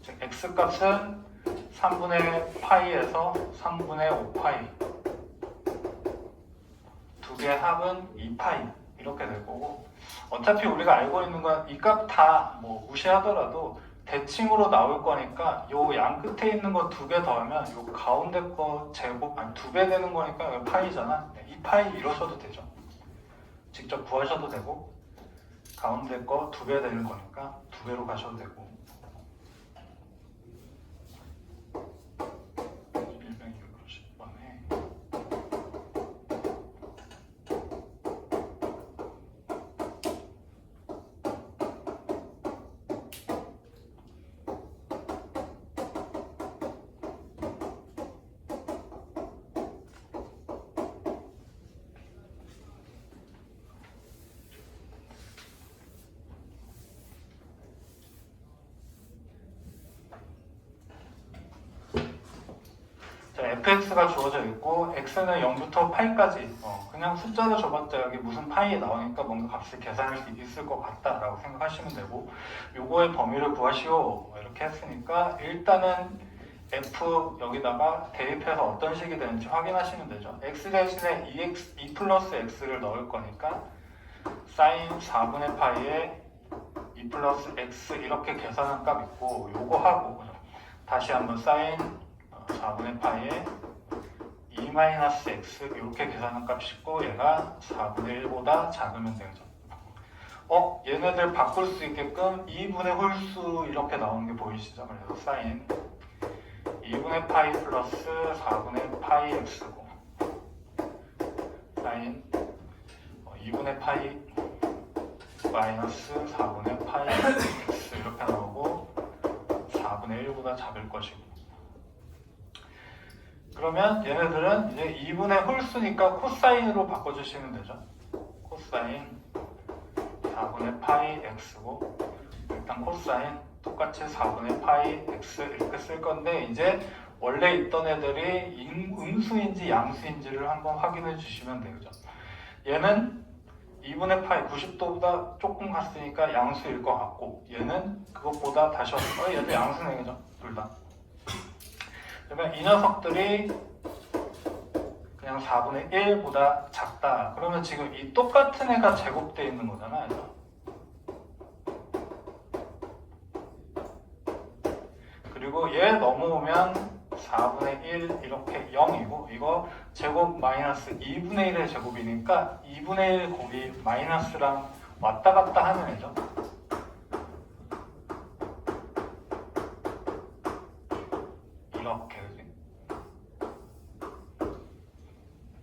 즉 x 값은 3분의 파이에서 3분의 5파이 두 개 합은 2파이 이렇게 될 거고 어차피 우리가 알고 있는 건 이 값 다 뭐 무시하더라도 대칭으로 나올 거니까 요 양 끝에 있는 거 두 개 더하면 요 가운데 거 제곱 아니 2배 되는 거니까 이거 파이잖아. 2파이 이러셔도 되죠. 직접 구하셔도 되고 가운데 거 2배 되는 거니까 2배로 가셔도 되고 fx가 주어져 있고 x는 0부터 8까지 그냥 숫자로 줘봤자 여기 무슨 파이에 나오니까 뭔가 값을 계산할 수 있을 것 같다라고 생각하시면 되고 요거의 범위를 구하시오 이렇게 했으니까 일단은 f 여기다가 대입해서 어떤 식이 되는지 확인하시면 되죠. x 대신에 2 플러스 x를 넣을 거니까 사인 4분의 파이에 2 플러스 x 이렇게 계산한 값 있고 요거 하고 다시 한번 사인 4분의 파이에 2-x 이렇게 계산한 값이 있고 얘가 4분의 1보다 작으면 되죠. 얘네들 바꿀 수 있게끔 2분의 홀수 이렇게 나오는 게 보이시죠? 그래서 사인 2분의 파이 플러스 4분의 파이 x고 사인 2분의 파이 마이너스 4분의 파이 x 이렇게 나오고 4분의 1보다 작을 것이고 그러면 얘네들은 이제 2분의 홀수니까 코사인으로 바꿔주시면 되죠. 코사인 4분의 파이 x고 일단 코사인 똑같이 4분의 파이 x 이렇게 쓸 건데 이제 원래 있던 애들이 음수인지 양수인지를 한번 확인해 주시면 되죠. 얘는 2분의 파이 90도보다 조금 갔으니까 양수일 것 같고 얘는 그것보다 다시 얘도 양수네 그죠? 둘 다. 그러면 이 녀석들이 그냥 4분의 1보다 작다. 그러면 지금 이 똑같은 애가 제곱되어 있는 거잖아. 그죠? 그리고 얘 넘어오면 4분의 1 이렇게 0이고 이거 제곱 마이너스 2분의 1의 제곱이니까 2분의 1 곱이 마이너스랑 왔다 갔다 하는 애죠. 이렇게 그지?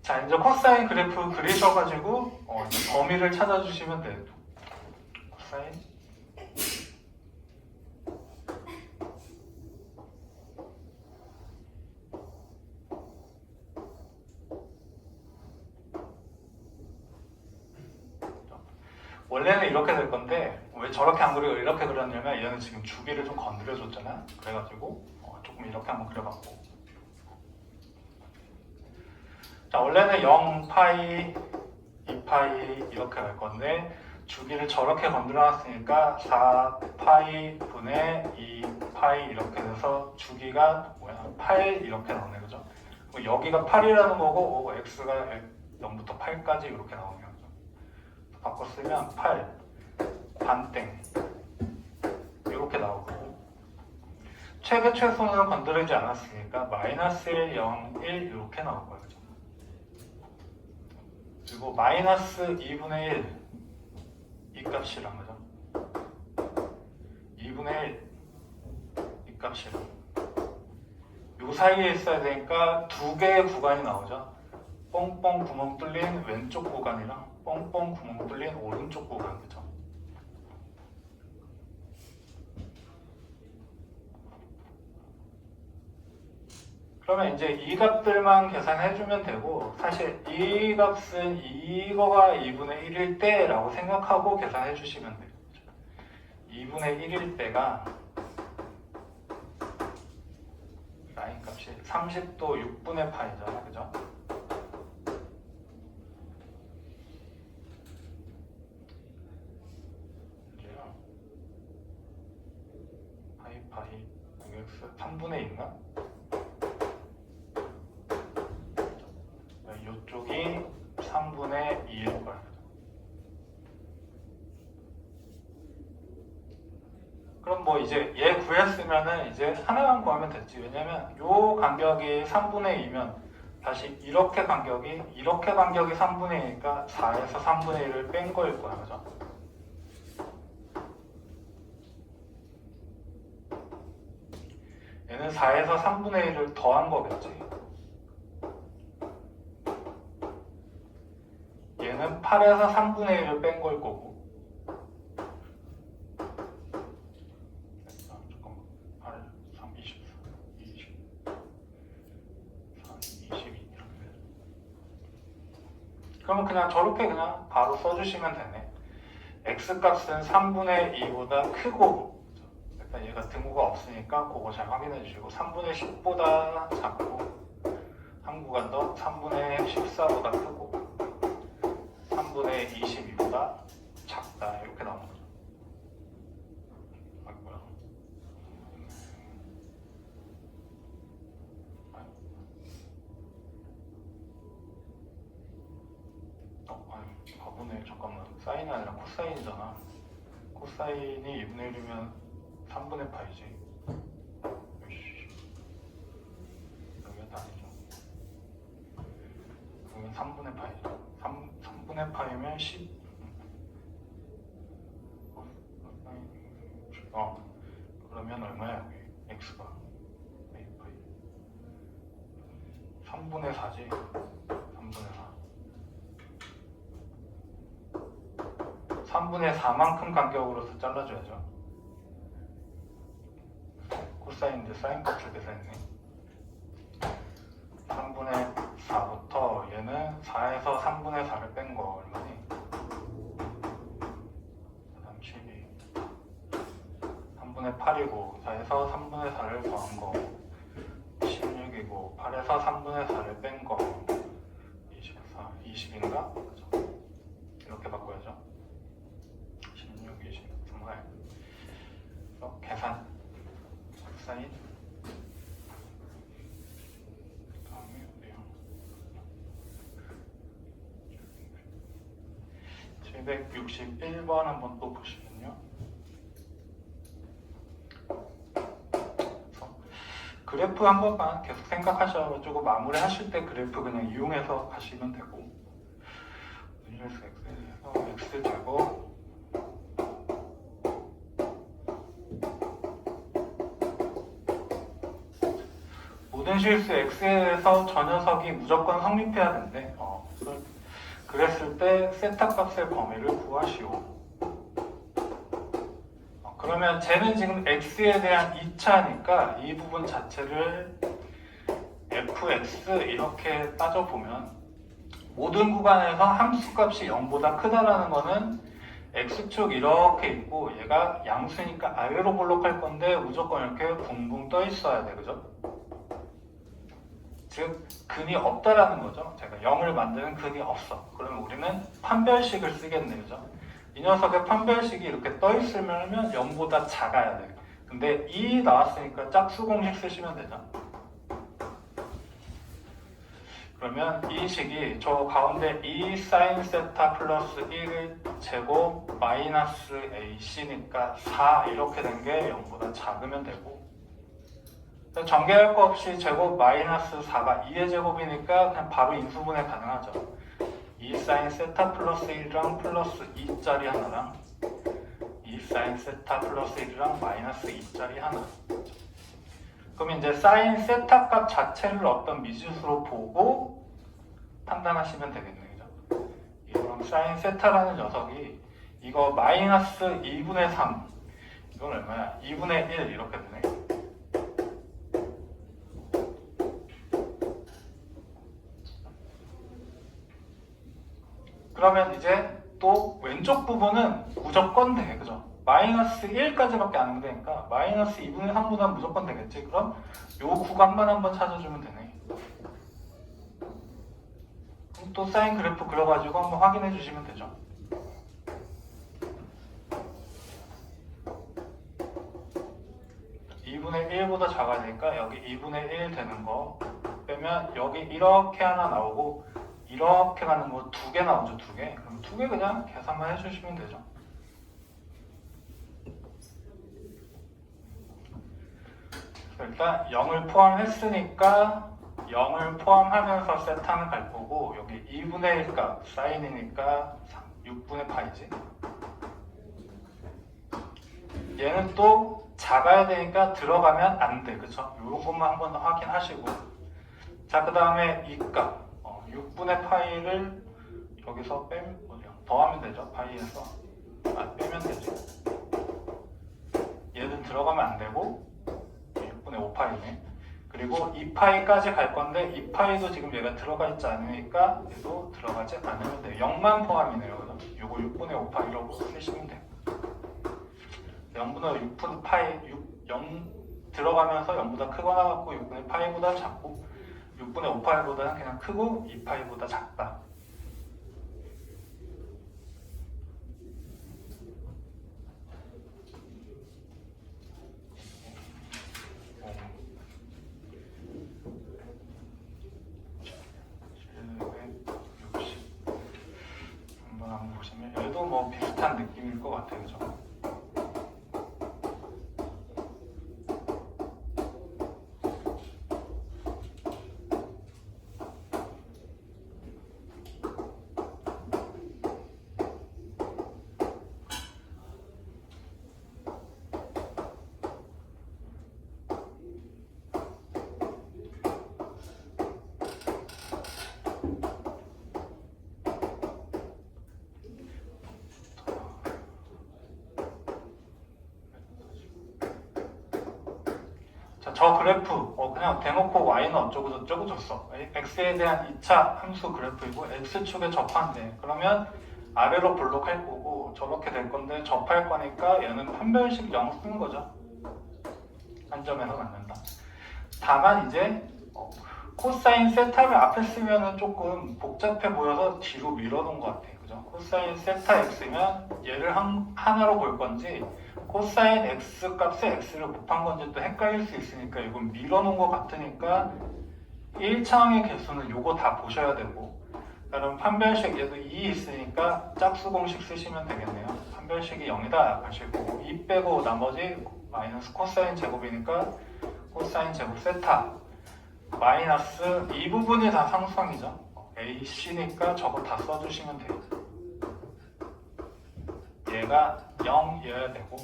자 이제 코사인 그래프 그리셔가지고 이제 범위를 찾아주시면 돼요. 코사인 원래는 이렇게 될 건데 왜 저렇게 안 그리고 이렇게 그렸냐면 얘는 지금 주기를 좀 건드려줬잖아. 그래가지고 조금 이렇게 한번 그려봤고. 자 원래는 0파이, 2파이 이렇게 갈 건데 주기를 저렇게 건드려놨으니까 4파이 분의 2파이 이렇게 돼서 주기가 뭐야 8 이렇게 나오네 그죠? 여기가 8이라는 거고 x가 0부터 8까지 이렇게 나오는 거죠. 바꿔 쓰면 8 반땡 이렇게 나오고 최대 최소는 건드리지 않았으니까 마이너스 1, 0, 1 이렇게 나올 거예요. 그죠? 그리고 마이너스 2분의 1 이 값이란 거죠. 2분의 1 이 값이란 요 사이에 있어야 되니까 두 개의 구간이 나오죠. 뻥뻥 구멍 뚫린 왼쪽 구간이랑 뻥뻥 구멍 뚫린 오른쪽 구간 그죠? 그러면 이제 이 값들만 계산해주면 되고 사실 이 값은 이거가 2분의 1일 때라고 생각하고 계산해주시면 돼요. 2분의 1일 때가 라인 값이 30도 6분의 파이잖아 그죠? 파이 3분의 2인가? 이쪽이 3분의 2일 거예요. 그럼 뭐 이제 얘 구했으면은 이제 하나만 구하면 됐지. 왜냐면 요 간격이 3분의 2면 다시 이렇게 간격이 3분의 2니까 4에서 3분의 1을 뺀 거일 거야. 그죠? 얘는 4에서 3분의 1을 더한 거겠지. 얘는 8에서 3분의 1을 뺀 걸 거고. 잠깐만. 8, 3, 24, 20, 4, 22 이렇게. 그러면 그냥 저렇게 그냥 바로 써주시면 되네. x값은 3분의 2보다 크고 일단 얘가 등호가 없으니까 그거 잘 확인해 주시고 3분의 10보다 작고 한 구간 더 3분의 14보다 크고 3분의 22보다 작다 이렇게 나오는 거죠. 아이고야. 아니 바보네. 잠깐만. 사인이 아니라 코사인이잖아. 코사인이 2분의 1이면 3분의 파이지. 여기가 아니죠. 여기는 3분의 파이죠. 3분의 파이면 10. 그러면 얼마야 여기? x가 3분의 4지. 3분의 4. 3분의 4만큼 간격으로서 잘라줘야죠. 코사인인데 사인 값을 계산했네. 3분의 4부터 얘는 4에서 3분의 4를 뺀 거 얼마니? 32. 3분의 8이고 4에서 3분의 4를 더한 거 16이고 8에서 3분의 4를 뺀 거 24, 20인가? 그렇죠? 이렇게 바꿔야죠. 261번 한번 또 보시면요. 그래프 한 번만 계속 생각하셔가지고 마무리 하실 때 그래프 그냥 이용해서 가시면 되고, x제곱 모든 실수 x에 대해서 저 녀석이 무조건 성립해야 된대. 그랬을 때 세타 값의 범위를 구하시오. 그러면 쟤는 지금 x에 대한 2차니까 이 부분 자체를 fx 이렇게 따져보면 모든 구간에서 함수값이 0보다 크다라는 거는 x축 이렇게 있고 얘가 양수니까 아래로 볼록할 건데 무조건 이렇게 붕붕 떠 있어야 돼. 그죠? 즉 근이 없다라는 거죠. 제가 0을 만드는 근이 없어. 그러면 우리는 판별식을 쓰겠네요. 그죠? 이 녀석의 판별식이 이렇게 떠 있으면 0보다 작아야 돼. 근데 2 나왔으니까 짝수 공식 쓰시면 되죠. 그러면 이 식이 저 가운데 2 sin 세타 플러스 1 제곱 마이너스 ac니까 4 이렇게 된 게 0보다 작으면 되고, 전개할 거 없이 제곱 마이너스 4가 2의 제곱이니까 그냥 바로 인수분해 가능하죠. 2 sin 세타 플러스 1이랑 플러스 2짜리 하나랑 2 sin 세타 플러스 1이랑 마이너스 2짜리 하나. 그럼 이제 sin 세타 값 자체를 어떤 미지수로 보고 판단하시면 되겠네요. 그죠? 그럼 sin 세타라는 녀석이 이거 마이너스 2분의 3 이건 얼마야? 2분의 1 이렇게 되네. 그러면 이제 또 왼쪽 부분은 무조건 돼. 그죠? 마이너스 1까지밖에 안 되니까 마이너스 2분의 3보다 무조건 되겠지. 그럼 요 구간만 한번 찾아주면 되네. 그럼 또 사인 그래프 그려가지고 한번 확인해 주시면 되죠. (2분의 1보다) 작아야 되니까 여기 2분의 1 되는 거 빼면 여기 이렇게 하나 나오고 이렇게 가는 거 2개 나오죠. 2개. 그럼 2개 그냥 계산만 해주시면 되죠. 일단 0을 포함했으니까 0을 포함하면서 세타는 갈 거고, 여기 2분의 1 값 사인이니까 6분의 파이지. 얘는 또 작아야 되니까 들어가면 안 돼. 그쵸? 요것만 한번 더 확인하시고, 자, 그 다음에 이 값 6분의 파이를 여기서 더하면 되죠. 파이에서 빼면 되죠. 얘는 들어가면 안 되고 6분의 5파이네. 그리고 2파이까지 갈 건데 2파이도 지금 얘가 들어가 있지 않으니까 얘도 들어가지 않으면 돼요. 0만 포함이네요. 그럼 요거 6분의 5파이라고 쓰시면 돼요. 0분의 6분의 파이 0 들어가면서 0보다 크거나 같고 6분의 파이보다 작고 6분의 5파이보다는 그냥 크고 2파이보다 작다. 한번 보시면 얘도 뭐 비슷한 느낌일 것 같아요. 그죠? 저 그래프 그냥 대놓고 y는 어쩌고 저쩌고 줬어. x에 대한 2차 함수 그래프이고 x축에 접한대. 그러면 아래로 볼록할 거고 저렇게 될 건데 접할 거니까 얘는 판별식 0 쓰는 거죠. 한 점에서 갖는다. 다만 이제 코사인 세타를 앞에 쓰면은 조금 복잡해 보여서 뒤로 밀어놓은 것 같아요. 그죠? 코사인 세타 x면 얘를 하나로 볼 건지 코사인 x 값에 x를 곱한 건지 또 헷갈릴 수 있으니까 이건 밀어놓은 것 같으니까 1차항의 개수는 요거 다 보셔야 되고, 그 그럼 판별식 얘도 2 있으니까 짝수 공식 쓰시면 되겠네요. 판별식이 0이다 하실 거고 2 빼고 나머지 마이너스 코사인 제곱이니까 코사인 제곱 세타 마이너스 이 부분이 다 상수항이죠. AC니까 저거 다 써주시면 돼요. 얘가 0이어야 되고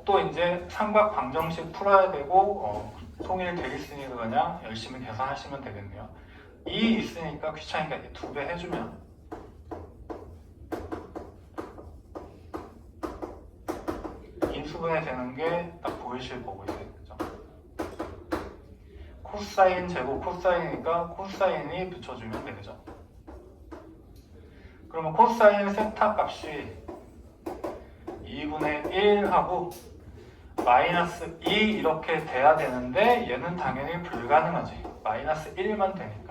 또 이제 삼각 방정식 풀어야 되고 통일돼 있으니까 그냥 열심히 계산하시면 되겠네요. 2 있으니까 귀찮으니까 2배 해주면 인수분해 되는 게 딱 보이실 거고 이제 그죠? 코사인 제곱 코사인이니까 코사인이 붙여주면 되죠. 그러면 코사인 세타 값이 2분의 1하고 마이너스 2 이렇게 돼야 되는데 얘는 당연히 불가능하지. 마이너스 1만 되니까.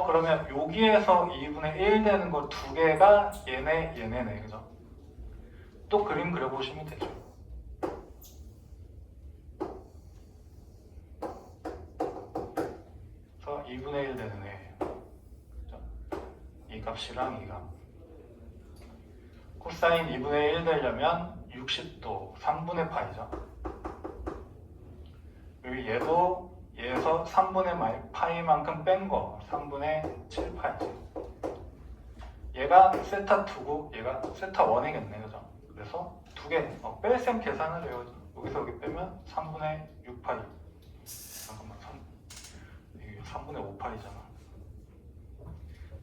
그러면 여기에서 2분의 1 되는 거 두 개가 얘네네. 그죠? 또 그림 그려보시면 되죠. 그래서 2분의 1 되는 애. 그죠? 이 값이랑 이 값. 코사인 2분의 1 되려면 60도 3분의 파이죠. 그리고 얘도 얘에서 3분의 파이만큼 뺀 거 3분의 7파이지. 얘가 세타 2고 얘가 세타 1이겠네. 그죠? 그래서 두 개 뺄셈 계산을 해요. 여기서 여기 빼면 3분의 6파이. 잠깐만 3분의 5파이잖아.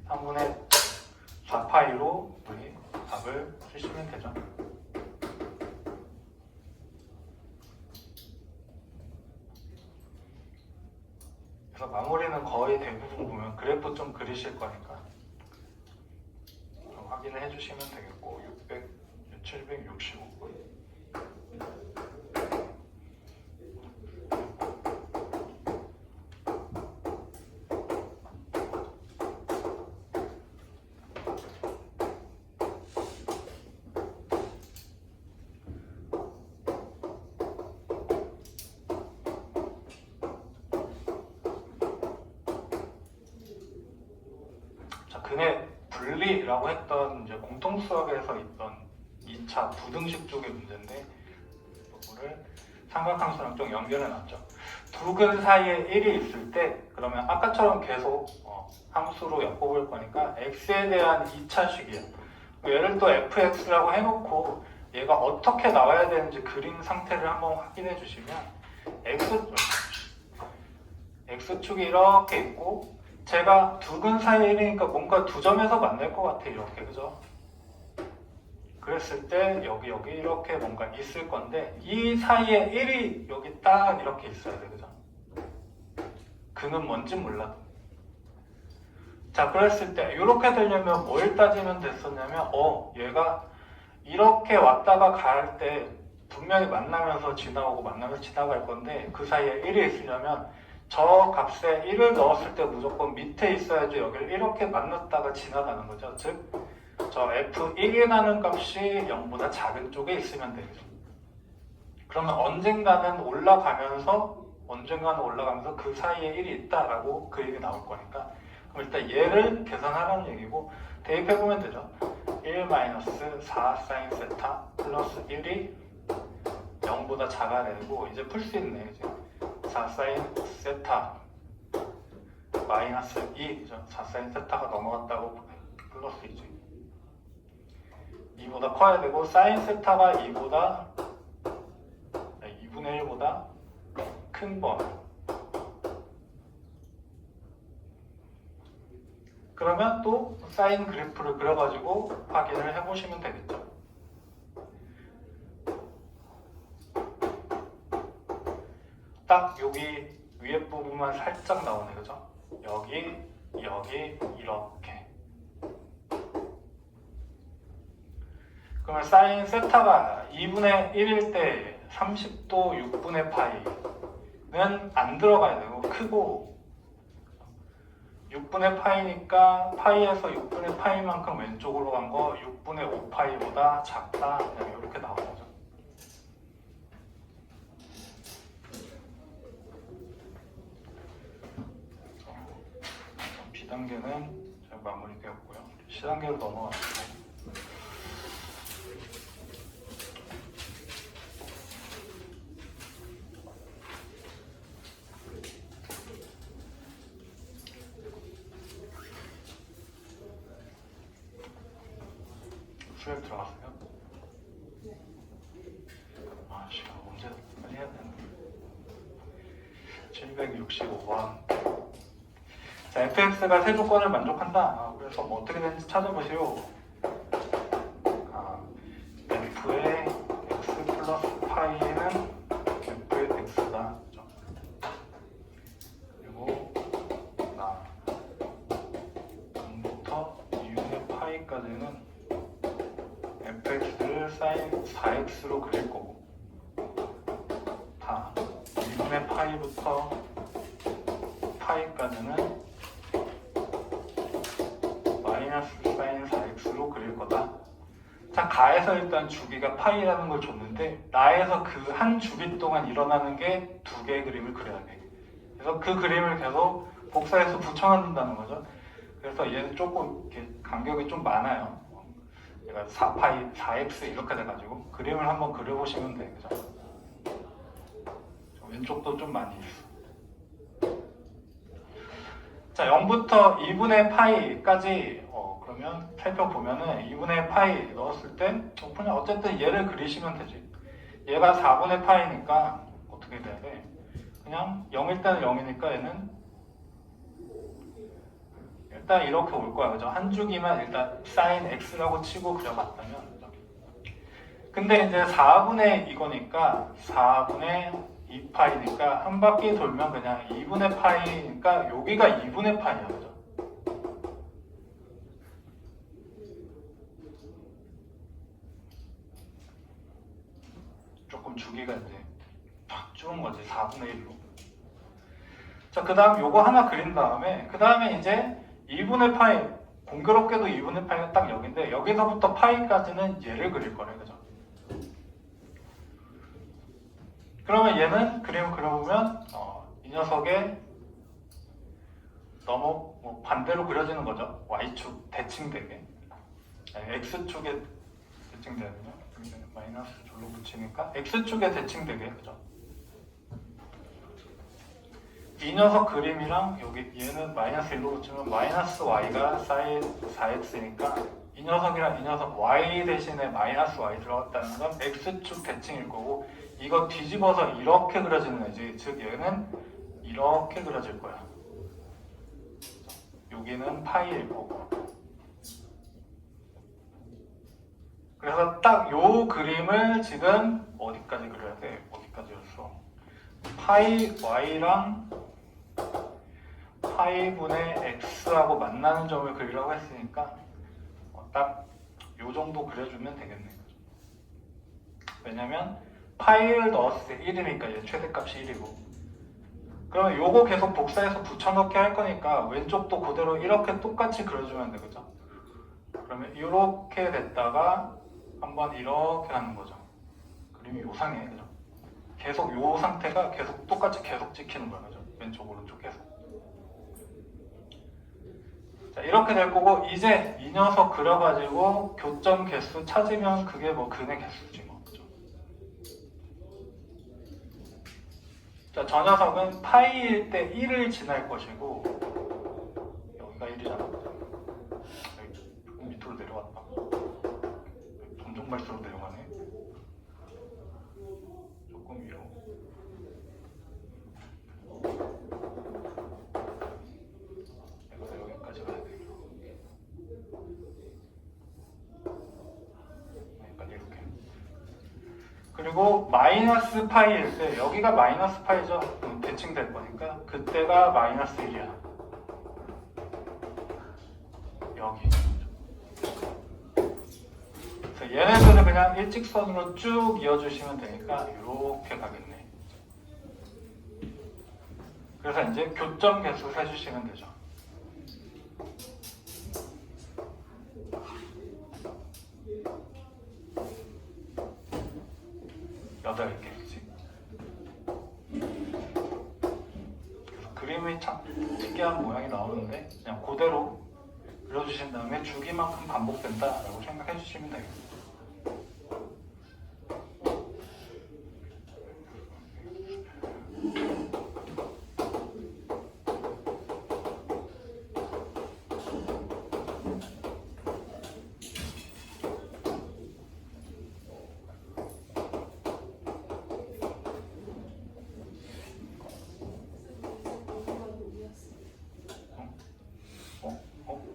3분의 4파이로 우리 답을 쓰시면 되죠. 그래서 마무리는 거의 대부분 보면 그래프 좀 그리실 거니까 좀 확인을 해주시면 되겠고 765. 근해 분리라고 했던 이제 공통수학에서 있던 2차 부등식 쪽의 문제인데 이거를 삼각함수랑 좀 연결해 놨죠. 두 근 사이에 1이 있을 때 그러면 아까처럼 계속 함수로 엿보볼 거니까 x에 대한 2차식이에요. 얘를 또 fx라고 해놓고 얘가 어떻게 나와야 되는지 그림 상태를 한번 확인해 주시면 x축이 이렇게 있고 제가 두 근 사이에 1이니까 뭔가 두 점에서 만날 것 같아. 이렇게 그죠? 그랬을 때 여기 이렇게 뭔가 있을 건데 이 사이에 1이 여기 딱 이렇게 있어야 돼. 그죠? 그는 뭔지 몰라도. 자, 그랬을 때 이렇게 되려면 뭘 따지면 됐었냐면 얘가 이렇게 왔다가 갈 때 분명히 만나면서 지나오고 만나면서 지나갈 건데 그 사이에 1이 있으려면 저 값에 1을 넣었을 때 무조건 밑에 있어야지 여기를 이렇게 만났다가 지나가는 거죠. 즉, 저 F1이라는 값이 0보다 작은 쪽에 있으면 되죠. 그러면 언젠가는 올라가면서 그 사이에 1이 있다라고 그림이 나올 거니까 그럼 일단 얘를 계산하라는 얘기고 대입해보면 되죠. 1-4 사인 세타 플러스 1이 0보다 작아야 되고 이제 풀 수 있네. 이제 4 사인 세타 마이너스 2 4 사인 세타가 넘어갔다고 플러스 2죠. 2보다 커야 되고 사인 세타가 2분의 1보다 큰 번. 그러면 또 사인 그래프를 그려가지고 확인을 해보시면 되겠죠. 딱 여기 위에 부분만 살짝 나오네. 그죠? 여기 이렇게. 그러면 사인 세타가 2분의 1일 때 30도 6분의 파이는 안 들어가야 되고 크고 6분의 파이니까 파이에서 6분의 파이만큼 왼쪽으로 간 거 6분의 5파이보다 작다. 그냥 이렇게 나오는 거죠. 비단계는 잘 마무리되었고요. 시단계로 넘어가시고 수액 들어갔어요? 아, 시간 언제 빨리 해야 되는데. 765번. 자, fx가 세 조건을 만족한다. 그래서 뭐 어떻게 되는지 찾아보시오. f의 x 플러스 파이는 f의 x다. 그리고 나 0부터 2분의 파이까지는 fx를 사인 4x로 그릴 거고, 다 2분의 파이부터 파이까지는 마이너스 사인 4x로 그릴 거다. 자, 가에서 일단 주기가 파이라는 걸 줬는데 나에서 그 한 주기 동안 일어나는 게 두 개의 그림을 그려야 돼. 그래서 그 그림을 계속 복사해서 붙여넣는다는 거죠. 그래서 얘는 조금 이렇게 간격이 좀 많아요. 얘가 4파이, 4x 이렇게 돼가지고 그림을 한번 그려보시면 돼요. 그죠? 왼쪽도 좀 많이 있어. 자, 0부터 2분의 파이까지 그러면 살펴보면은 2분의 파이 넣었을 때 그냥 어쨌든 얘를 그리시면 되지. 얘가 4분의 파이니까 어떻게 돼야 돼? 그냥 0일 때는 0이니까 얘는 일단 이렇게 올 거야. 그죠? 한 주기만 일단 사인 x라고 치고 그려봤다면, 그죠? 근데 이제 4분의 이거니까 4분의 2파이니까 한 바퀴 돌면 그냥 2분의 파이니까 여기가 2분의 파이야. 그죠? 조금 주기가 이제 팍 줄은 거지. 4분의 1로. 자, 그 다음 요거 하나 그린 다음에 그 다음에 이제 2분의 파이, 공교롭게도 2분의 파이가 딱 여기인데 여기서부터 파이까지는 얘를 그릴 거래. 그죠? 그러면 얘는 그림을 그려보면 이 녀석의 너무 반대로 그려지는 거죠. y축 대칭되게. x축에 대칭되거든요. 마이너스 절로 붙이니까 x축에 대칭되게. 그죠? 이 녀석 그림이랑 여기 얘는 마이너스 1로 붙이면 마이너스 y가 사인 4x니까 이 녀석이랑 이 녀석 y 대신에 마이너스 y 들어갔다는 건 x축 대칭일 거고, 이거 뒤집어서 이렇게 그려지는 거지. 즉 얘는 이렇게 그려질 거야. 여기는 파이일 거고. 그래서 딱 요 그림을 지금 어디까지 그려야 돼? 어디까지였어? 파이 y랑 파이분의 x하고 만나는 점을 그리려고 했으니까 딱 요 정도 그려주면 되겠네. 왜냐면 파이를 넣었을 때 1이니까 얘 최대값이 1이고, 그러면 요거 계속 복사해서 붙여넣기 할 거니까 왼쪽도 그대로 이렇게 똑같이 그려주면 돼. 그죠? 그러면 이렇게 됐다가 한번 이렇게 하는 거죠. 그림이 요상해. 그죠? 계속 요 상태가 계속 똑같이 계속 찍히는 거야. 그죠? 왼쪽 오른쪽 계속. 자, 이렇게 될 거고, 이제 이 녀석 그려가지고 교점 개수 찾으면 그게 뭐 근의 개수지 뭐. 그죠? 자, 저 녀석은 파이일 때 1을 지날 것이고, 여기가 1이잖아. 조금 밑으로 내려왔다. 점점 갈수록 내려가네. 조금 위로. 여기까지 가야 돼. 약간 이렇게. 그리고 마이너스 파이일 때 여기가 마이너스 파이죠. 대칭될 거니까 그때가 마이너스 1이야. 여기. 그래서 얘네들은 그냥 일직선으로 쭉 이어주시면 되니까 이렇게 가겠네. 그래서 이제 교점 개수 세주시면 되죠. 8개. 그치? 그래서 그림이 참 특이한 모양이 나오는데 그냥 그대로 그려주신 다음에 주기만큼 반복된다라고 생각해 주시면 되겠습니다.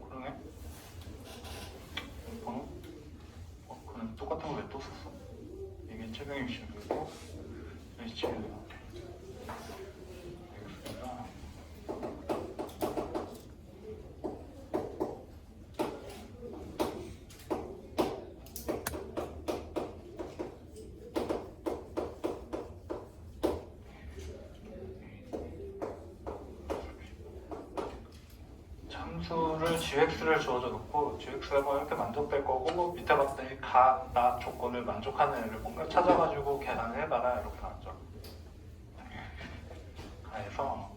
그러네. 번호? 그럼 똑같은 거 왜 또 썼어? 이게 최경임 씨고, H7. 함수를 gx를 주어져 놓고 gx가 뭐 이렇게 만족될 거고 밑에 봤더니 가, 나 조건을 만족하는 애를 뭔가 찾아가지고 계산을 해봐라 이렇게 나왔죠. 가에서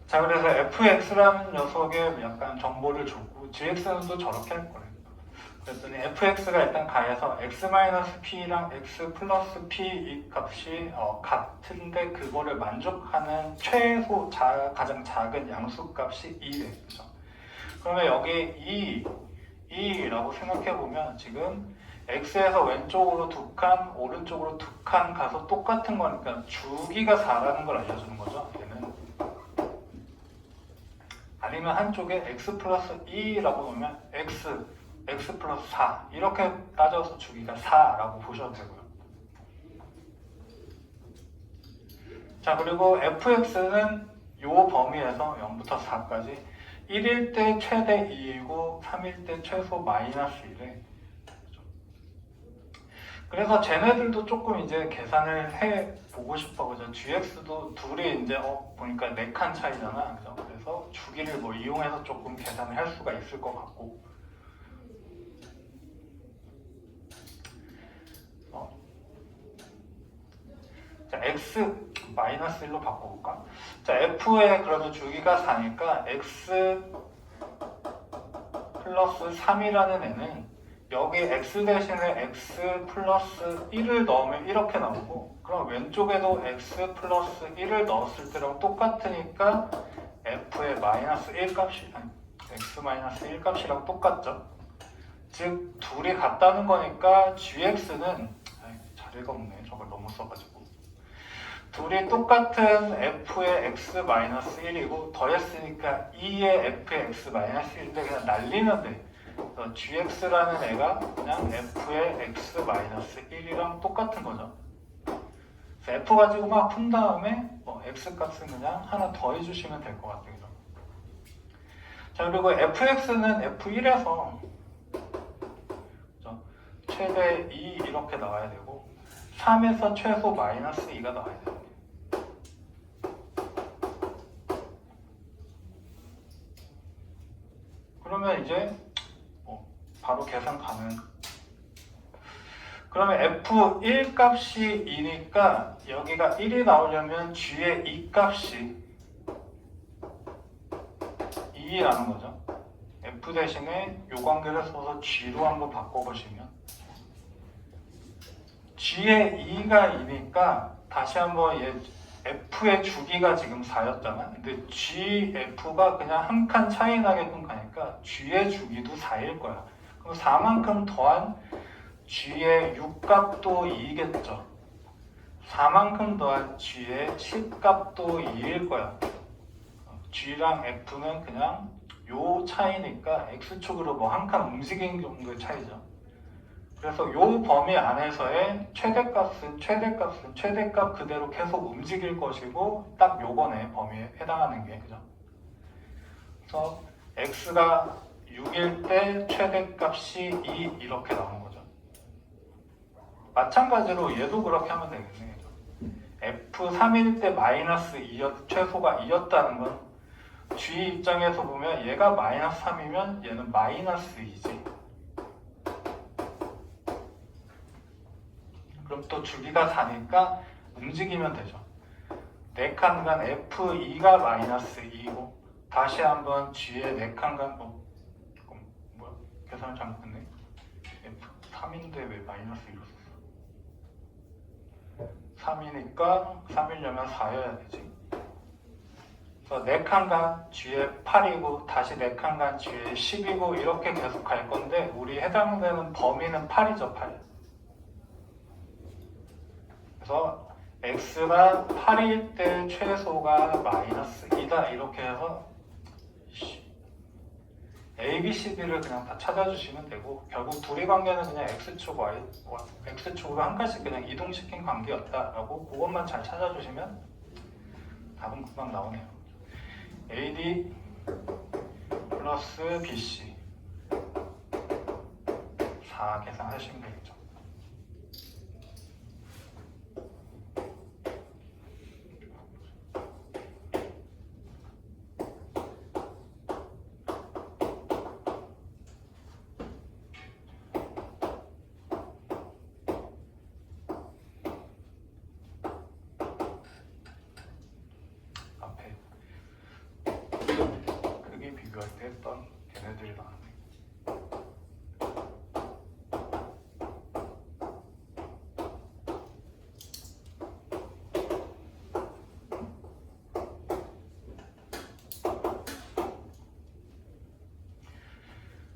자, 그래서 fx라는 녀석에 약간 정보를 줬고 gx는 또 저렇게 할 거예요. 그랬더니 fx가 일단 가에서 x-p랑 x 플러스 p 이 값이 같은데 그거를 만족하는 최소 가장 작은 양수값이 2래. 그죠? 그러면 여기 2라고 생각해보면 지금 x에서 왼쪽으로 2칸, 오른쪽으로 2칸 가서 똑같은 거니까 주기가 4라는 걸 알려주는 거죠. 얘는. 아니면 한쪽에 x 플러스 2라고 놓으면 x 플러스 4 이렇게 따져서 주기가 4라고 보셔도 되고요. 자, 그리고 fx는 이 범위에서 0부터 4까지 1일 때 최대 2이고 3일 때 최소 마이너스 1에 그래서 쟤네들도 조금 이제 계산을 해보고 싶어. 그죠? gx도 둘이 이제 보니까 4칸 차이잖아. 그죠? 그래서 주기를 뭐 이용해서 조금 계산을 할 수가 있을 것 같고. 자, x-1로 바꿔볼까? 자, f의 그러면 주기가 4니까 x 플러스 3이라는 애는 여기 x 대신에 x 플러스 1을 넣으면 이렇게 나오고 그럼 왼쪽에도 x 플러스 1을 넣었을 때랑 똑같으니까 f의 마이너스 1 값이 x 마이너스 1 값이랑 똑같죠. 즉 둘이 같다는 거니까 gx는 잘 읽었네. 저걸 너무 써가지고 둘이 똑같은 f의 x 마이너스 1이고 더했으니까 2의 f의 x 마이너스 1인데 그냥 날리면 돼. gx라는 애가 그냥 f의 x 마이너스 1이랑 똑같은 거죠. f 가지고 막 푼 다음에 x 값은 그냥 하나 더 해주시면 될 것 같아요. 자, 그리고 fx는 f1에서 최대 2 이렇게 나와야 되고 3에서 최소 마이너스 2가 나와야 돼요. 그러면 이제 바로 계산 가능. 그러면 f1 값이 2니까 여기가 1이 나오려면 g의 2 값이 2라는 거죠. f 대신에 요 관계를 써서 g로 한번 바꿔보시면 g의 2가 2니까 다시 한번 얘 f의 주기가 지금 4였잖아. 근데 gf가 그냥 한 칸 차이 나게끔 가니까 g의 주기도 4일 거야. 그럼 4만큼 더한 g의 6값도 2겠죠. 4만큼 더한 g의 10값도 2일 거야. g랑 f는 그냥 요 차이니까 x축으로 뭐 한 칸 움직이는 정도의 차이죠. 그래서 이 범위 안에서의 최대값 그대로 계속 움직일 것이고 딱 요거네 범위에 해당하는 게 그죠? 그래서 x가 6일 때 최대값이 2 이렇게 나오는 거죠. 마찬가지로 얘도 그렇게 하면 되겠네. F3일 때 마이너스 2였, 최소가 2였다는 건 G 입장에서 보면 얘가 마이너스 3이면 얘는 마이너스 2지. 그럼 또 주기가 4니까 움직이면 되죠. 4칸 간 F2가 마이너스 2고 다시 한번 G의 4칸 간 뭐야? 계산을 잘못했네. F3인데 왜 마이너스 2로 썼어? 3이니까 3이려면 4여야 되지. 그래서 4칸 간 G에 8이고 다시 4칸 간 G에 10이고 이렇게 계속 갈 건데 우리 해당되는 범위는 8이죠. 8. 그래서 x가 8일 때 최소가 마이너스 2다 이렇게 해서 A, B, C, D를 그냥 다 찾아주시면 되고 결국 둘이 관계는 그냥 X축, X축으로 한 칸씩 그냥 이동시킨 관계였다라고 그것만 잘 찾아주시면 답은 금방 나오네요. AD 플러스 BC 4 계산하시면 되겠죠. 크기 비교할 때 했던 걔네들이 나왔네.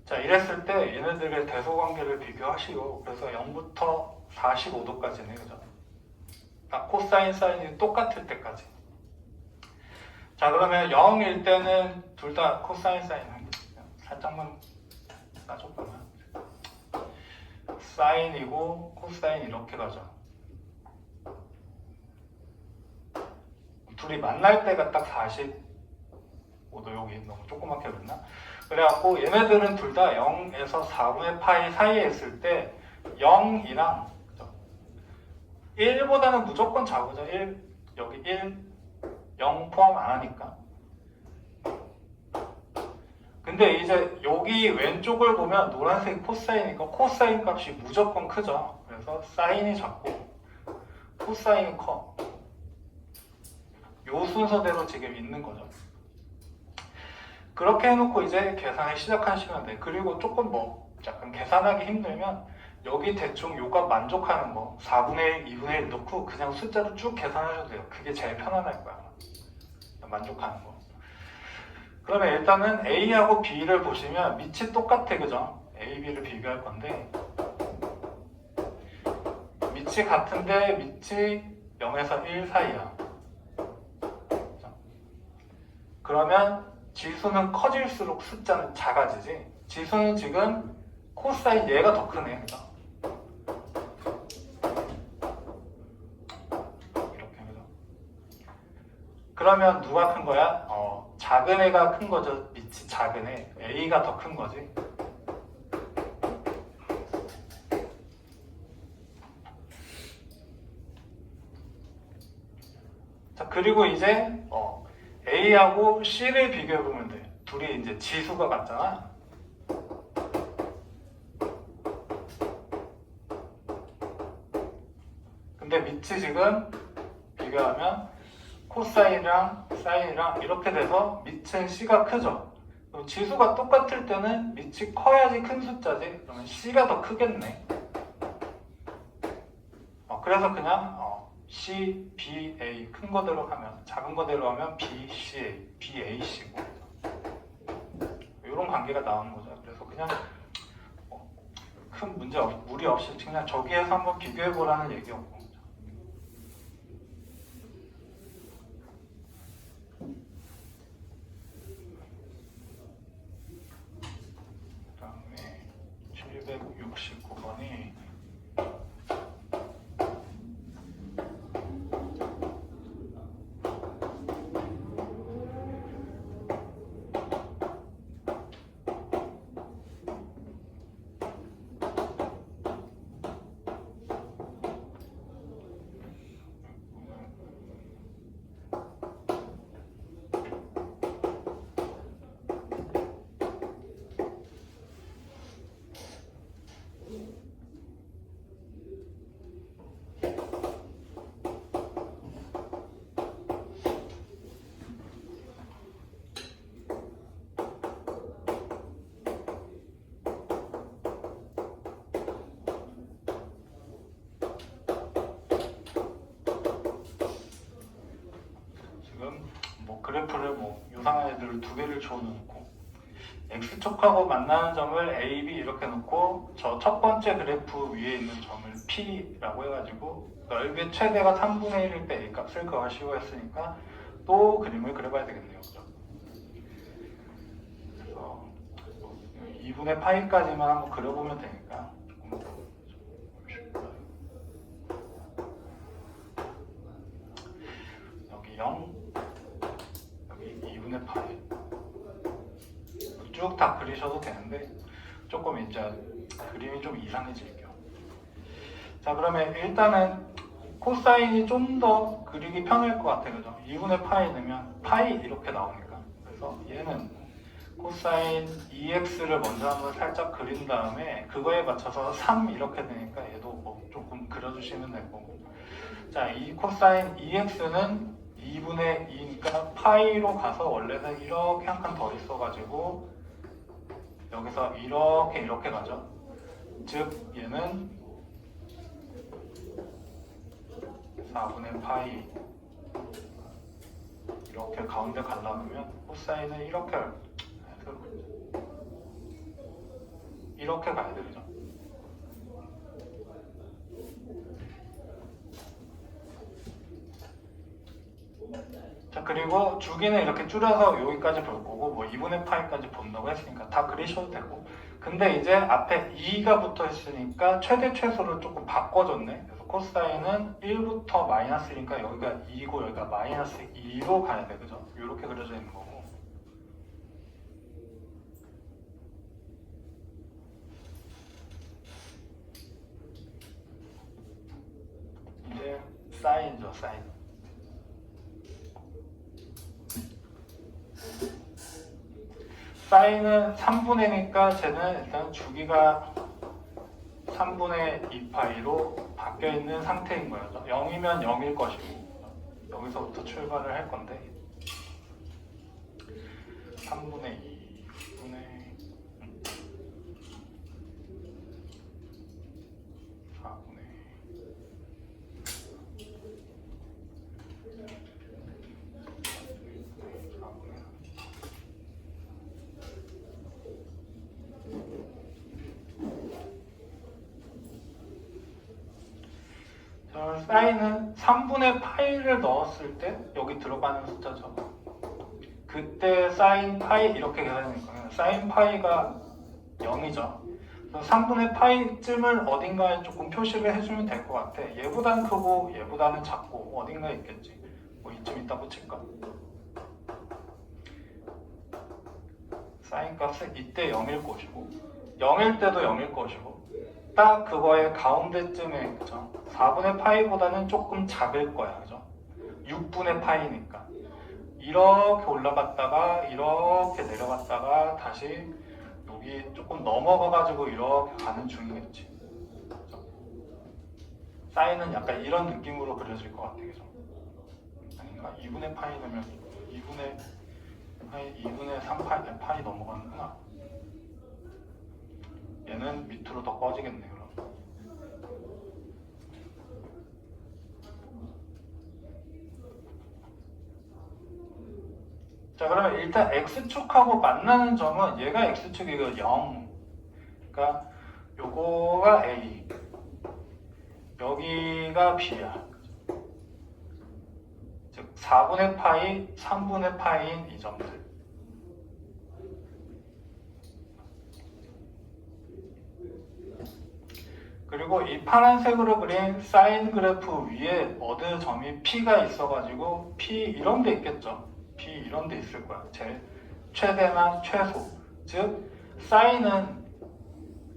자, 이랬을 때 얘네들의 대소관계를 비교하시고 그래서 0부터 45도까지네, 그죠? 딱 코사인, 사인이 똑같을 때까지. 자, 그러면 0일 때는 둘 다 코사인, 사인 살짝만 따져보면 사인이고 코사인 이렇게 가죠. 둘이 만날 때가 딱 45도, 여기 너무 조그맣게 그랬나? 그래갖고 얘네들은 둘 다 0에서 4분의 파이 사이에 있을 때 0이랑 1보다는 무조건 작으죠. 1, 여기 1, 0 포함 안 하니까. 근데 이제 여기 왼쪽을 보면 노란색 코사인이니까 코사인 값이 무조건 크죠. 그래서 사인이 작고 코사인이 커. 요 순서대로 지금 있는 거죠. 그렇게 해놓고 이제 계산을 시작하시면 돼. 그리고 조금 약간 계산하기 힘들면 여기 대충 요값 만족하는 거 4분의 1, 2분의 1 넣고 그냥 숫자로 쭉 계산하셔도 돼요. 그게 제일 편안할 거야. 만족하는 거. 그러면 일단은 A하고 B를 보시면 밑이 똑같아, 그죠? A, B를 비교할 건데 밑이 같은데 밑이 0에서 1 사이야. 그러면 지수는 커질수록 숫자는 작아지지. 지수는 지금 코사인 얘가 더 크네, 그죠? 이렇게, 그죠? 그러면 누가 큰 거야? 작은 애가 큰 거죠. 밑이 작은 애. A가 더 큰 거지. 자, 그리고 이제 A하고 C를 비교해보면 돼. 둘이 이제 지수가 같잖아. 근데 밑이 지금 비교하면 코사인이랑 사인이랑 이렇게 돼서 밑은 C가 크죠. 그럼 지수가 똑같을 때는 밑이 커야지 큰 숫자지. 그러면 C가 더 크겠네. 그래서 그냥 C, B, A 큰 거대로 하면 작은 거대로 하면 B, C, A, B, A, C고 이런 관계가 나오는 거죠. 그래서 그냥 큰 문제 무리 없이 그냥 저기에서 한번 비교해 보라는 얘기였고. 그다음에 769번이 그래프를 뭐 유사한 애들을 두 개를 줘놓고 x축하고 만나는 점을 a, b 이렇게 놓고 저 첫 번째 그래프 위에 있는 점을 p라고 해가지고 넓이의 최대가 3분의 1일 때 a 값을 구하시고 했으니까 또 그림을 그려봐야 되겠네요. 그죠? 그래서 2분의 파이까지만 한번 그려보면 되니까 조금 더 쉽고요. 여기 0, 여기 2분의 파이 쭉 다 그리셔도 되는데 조금 이제 그림이 좀 이상해질게요. 자, 그러면 일단은 코사인이 좀 더 그리기 편할 것 같아요. 그죠? 2분의 파이 넣으면 파이 이렇게 나오니까. 그래서 얘는 코사인 2x를 먼저 한번 살짝 그린 다음에 그거에 맞춰서 3 이렇게 되니까 얘도 뭐 조금 그려주시면 될 거고. 자, 이 코사인 2x는 2분의 2니까 파이로 가서 원래는 이렇게 한 칸 더 있어가지고 여기서 이렇게 가죠. 즉 얘는 4분의 파이 이렇게 가운데 가려면 코사인은 이렇게 가야 되죠. 자, 그리고 주기는 이렇게 줄여서 여기까지 볼 거고 뭐 2분의 파이까지 본다고 했으니까 다 그리셔도 되고. 근데 이제 앞에 2가 붙어 있으니까 최대 최소를 조금 바꿔줬네. 그래서 코사인은 1부터 마이너스니까 여기가 2고 여기가 마이너스 2로 가야 돼. 그죠? 이렇게 그려져 있는 거고. 이제 사인이죠, 사인. 사인은 3분의니까 쟤는 일단 주기가 3분의 2파이로 바뀌어 있는 상태인 거예요. 0이면 0일 것이고 여기서부터 출발을 할 건데 3분의 2분의 4분의 사인은 3분의 파이를 넣었을 때 여기 들어가는 숫자죠. 그때 사인 파이 이렇게 계산할 거예요. 사인 파이가 0이죠. 3분의 파이쯤을 어딘가에 조금 표시를 해주면 될 것 같아. 얘보다는 크고 얘보다는 작고 어딘가에 있겠지. 뭐 이쯤 있다 붙일까? 사인 값은 이때 0일 것이고 0일 때도 0일 것이고 딱 그거의 가운데쯤에 그죠? 4분의 파이보다는 조금 작을 거야. 그죠? 6분의 파이니까 이렇게 올라갔다가 이렇게 내려갔다가 다시 여기 조금 넘어가가지고 이렇게 가는 중이겠지. 그죠? 사인은 약간 이런 느낌으로 그려질 것 같아. 그죠? 아닌가? 2분의 파이 되면 2분의 3파이 파이 넘어가는구나. 얘는 밑으로 더 꺼지겠네. 그럼 자, 그러면 일단 x축하고 만나는 점은 얘가 x축이고 0, 그러니까 요거가 a, 여기가 b야. 즉 4분의 파이, 3분의 파이인 이 점들. 그리고 이 파란색으로 그린 사인 그래프 위에 어느 점이 P가 있어가지고 P 이런 데 있겠죠. P 이런 데 있을 거야. 제 최대나 최소. 즉 사인은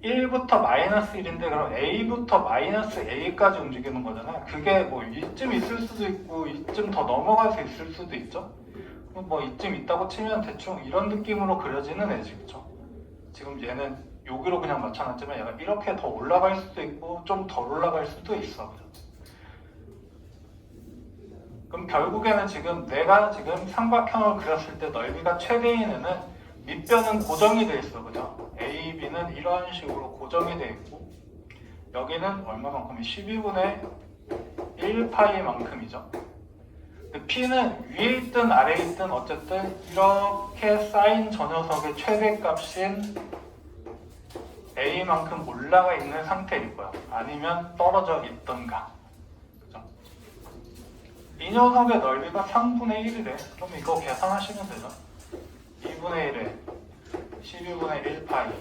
1부터 마이너스 1인데 그럼 A부터 마이너스 A까지 움직이는 거잖아요. 그게 뭐 이쯤 있을 수도 있고 이쯤 더 넘어가서 있을 수도 있죠. 뭐 이쯤 있다고 치면 대충 이런 느낌으로 그려지는 애지, 그쵸? 지금 얘는 여기로 그냥 맞춰놨지만 얘가 이렇게 더 올라갈 수도 있고 좀 덜 올라갈 수도 있어. 그럼 결국에는 지금 내가 지금 삼각형을 그렸을 때 넓이가 최대인 애는 밑변은 고정이 돼 있어. 그죠? A, B는 이런 식으로 고정이 돼 있고 여기는 얼마만큼이 12분의 1파이만큼이죠. P는 위에 있든 아래에 있든 어쨌든 이렇게 쌓인 저 녀석의 최대값인 A만큼 올라가 있는 상태일 거야. 아니면 떨어져 있던가. 그죠? 이 녀석의 넓이가 3분의 1이래. 그럼 이거 계산하시면 되죠. 2분의 1에 12분의 1 파이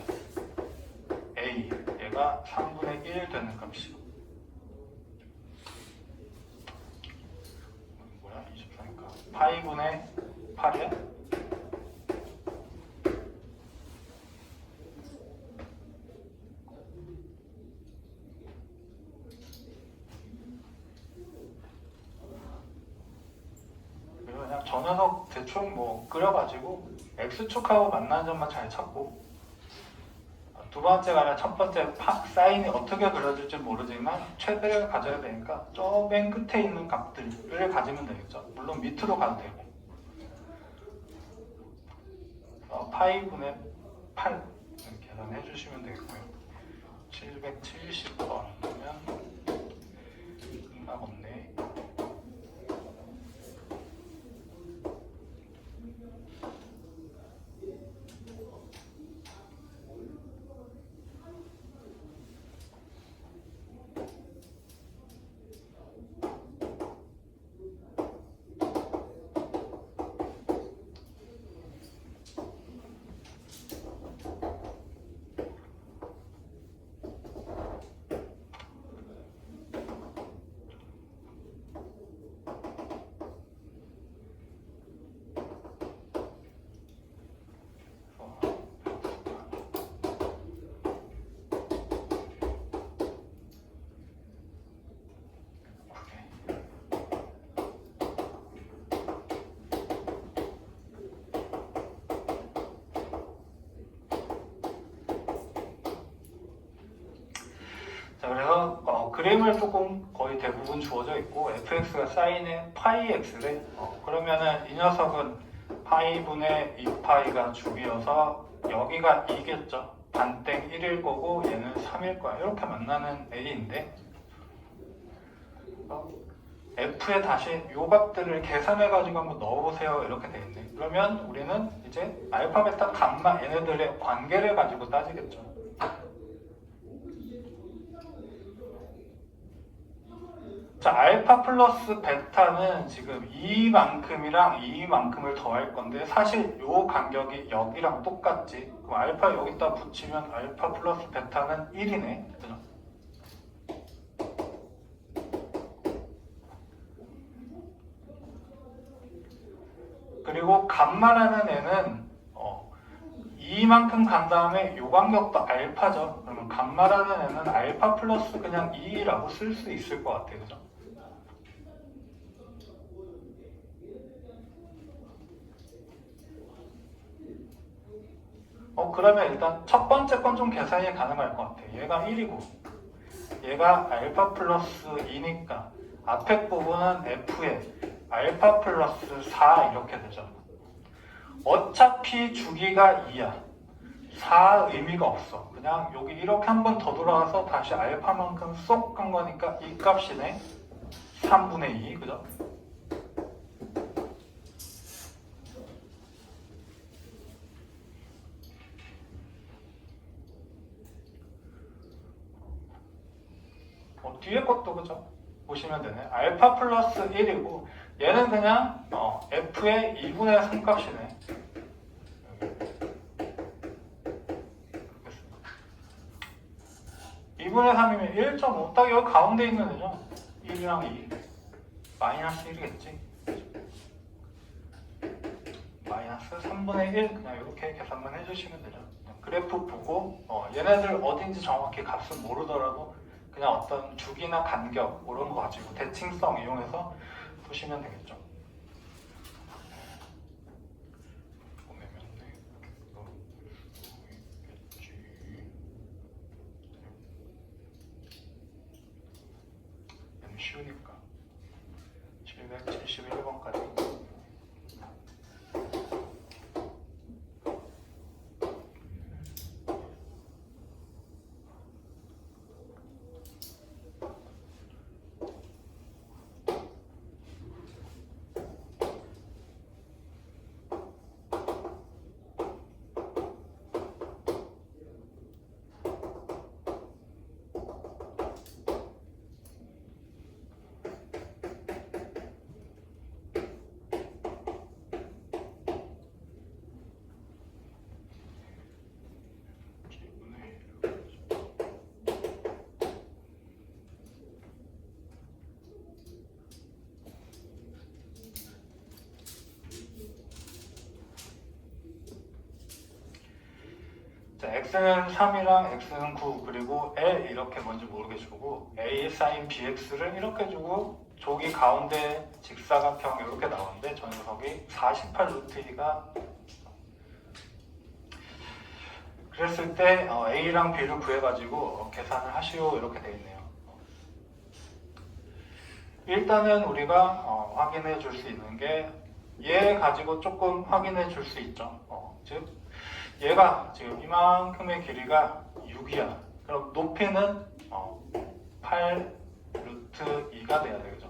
A 얘가 3분의 1 되는 값이야. 뭐야? 24니까 파이분의 8이야? 그냥 저 녀석 대충 뭐 그려가지고 X축하고 만나는 점만 잘 찾고, 두 번째가 아니라 첫 번째 사인이 어떻게 그려질지 모르지만 최대를 가져야 되니까 저 맨 끝에 있는 값들을 가지면 되겠죠. 물론 밑으로 가도 되고. 파이분의 8 계산해 주시면 되겠고요. 770번이면 끝나겠네. 자, 그래서 그림을 조금 거의 대부분 주어져 있고 fx가 사인의 파이 x래. 그러면은 이 녀석은 파이분의 2파이가 주기여서 여기가 2겠죠. 반땡 1일 거고 얘는 3일 거야. 이렇게 만나는 A인데 F에 다시 요 값들을 계산해가지고 한번 넣어보세요. 이렇게 돼 있네. 그러면 우리는 이제 알파, 베타, 감마 얘네들의 관계를 가지고 따지겠죠. 자, 알파 플러스 베타는 지금 이만큼이랑 이만큼을 더할 건데 사실 요 간격이 여기랑 똑같지. 그럼 알파 여기다 붙이면 알파 플러스 베타는 1이네. 그죠? 그리고 감마라는 애는 이만큼 간 다음에 요 간격도 알파죠. 그러면 감마라는 애는 알파 플러스 그냥 2라고 쓸 수 있을 것 같아요. 그죠? 그러면 일단 첫 번째 건 좀 계산이 가능할 것 같아. 얘가 1이고 얘가 알파 플러스 2니까 앞에 부분은 F에 알파 플러스 4 이렇게 되죠. 어차피 주기가 2야. 4 의미가 없어. 그냥 여기 이렇게 한 번 더 돌아와서 다시 알파만큼 쏙 간 거니까 이 값이네. 3분의 2, 그죠? 뒤에 것도 그죠? 보시면 되네. 알파 플러스 1이고 얘는 그냥 F의 2분의 3 값이네. 2분의 3이면 1.5 딱 여기 가운데 있는 애죠. 1이랑 2 마이너스 1이겠지. 마이너스 3분의 1 그냥 이렇게 계산만 해주시면 되죠. 그래프 보고 얘네들 어딘지 정확히 값은 모르더라도 그냥 어떤 주기나 간격 이런 거 가지고 대칭성 이용해서 푸시면 되겠죠. 쉬우니까 771번까지 x는 3이랑 x는 9 그리고 L 이렇게 뭔지 모르게 주고 A sin bx를 이렇게 주고 저기 가운데 직사각형 이렇게 나오는데 저 녀석이 48 루트 2가 그랬을 때 A랑 B를 구해가지고 계산을 하시오 이렇게 되어 있네요. 일단은 우리가 확인해 줄 수 있는 게 얘 가지고 조금 확인해 줄 수 있죠. 즉 얘가 지금 이만큼의 길이가 6이야. 그럼 높이는 8 루트 2가 돼야 되겠죠.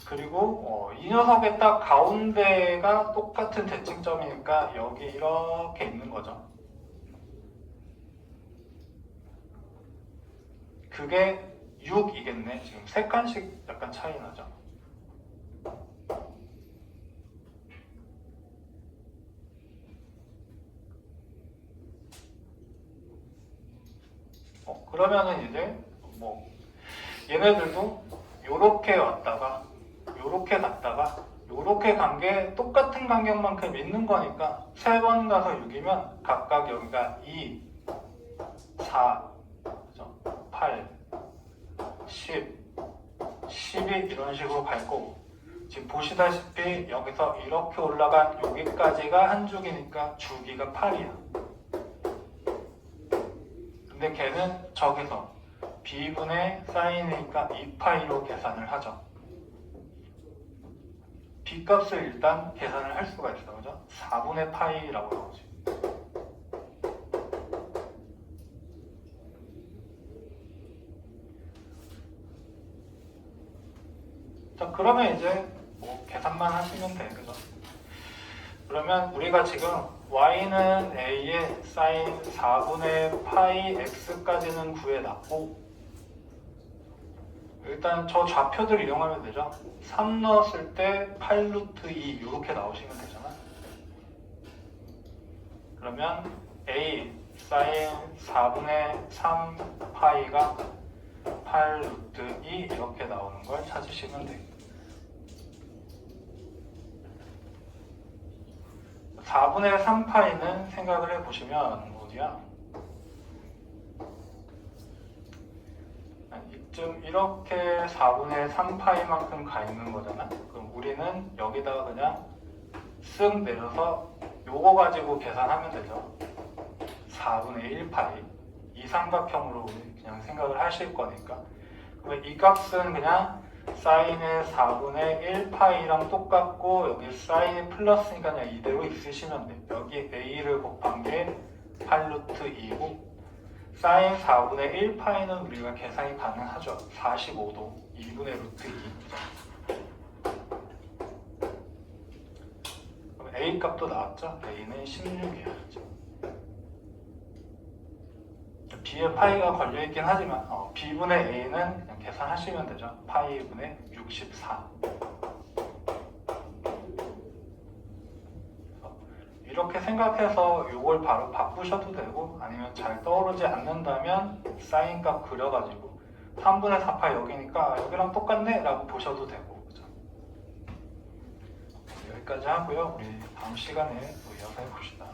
그리고 이 녀석의 딱 가운데가 똑같은 대칭점이니까 여기 이렇게 있는 거죠. 그게 6이겠네. 지금 3칸씩 약간 차이 나죠. 그러면은 이제 뭐 얘네들도 요렇게 왔다가 요렇게 갔다가 요렇게 간 게 똑같은 간격만큼 있는 거니까 3번 가서 6이면 각각 여기가 2, 4, 8, 10, 12 이런 식으로 갈 거고 지금 보시다시피 여기서 이렇게 올라간 여기까지가 한 줄기니까 줄기가 8이야. 근데 걔는 저기서 b분의 사인이니까 2파이로 계산을 하죠. b 값을 일단 계산을 할 수가 있어. 그죠? 4분의 파이라고 나오지. 자, 그러면 이제 뭐 계산만 하시면 돼. 그죠? 그러면 우리가 지금 y는 a의 사인 4분의 파이 x까지는 구해놨고 일단 저 좌표들 이용하면 되죠. 3 넣었을 때 8 루트 2 이렇게 나오시면 되잖아. 그러면 a 사인 4분의 3 파이가 8 루트 2 이렇게 나오는 걸 찾으시면 돼요. 4분의 3파이는 생각을 해보시면 어디야? 이쯤 이렇게 4분의 3파이만큼 가 있는 거잖아. 그럼 우리는 여기다가 그냥 쓱 내려서 요거 가지고 계산하면 되죠. 4분의 1파이 이 삼각형으로 그냥 생각을 하실 거니까 그러면 이 값은 그냥 사인의 4분의 1파이랑 똑같고 여기 사인이 플러스니까 그냥 이대로 있으시면 돼. 여기 a를 곱한 게 8루트 2고 사인 4분의 1파이는 우리가 계산이 가능하죠. 45도 2분의 루트 2. 그럼 a 값도 나왔죠. a는 16이야. b에 파이가 걸려있긴 하지만 b분의 a는 그냥 계산하시면 되죠. 파이분의 64. 이렇게 생각해서 이걸 바로 바꾸셔도 되고 아니면 잘 떠오르지 않는다면 사인 값 그려가지고 3분의 4파이 여기니까 여기랑 똑같네 라고 보셔도 되고 그죠? 여기까지 하고요. 우리 다음 시간에 또 이어서 해봅시다.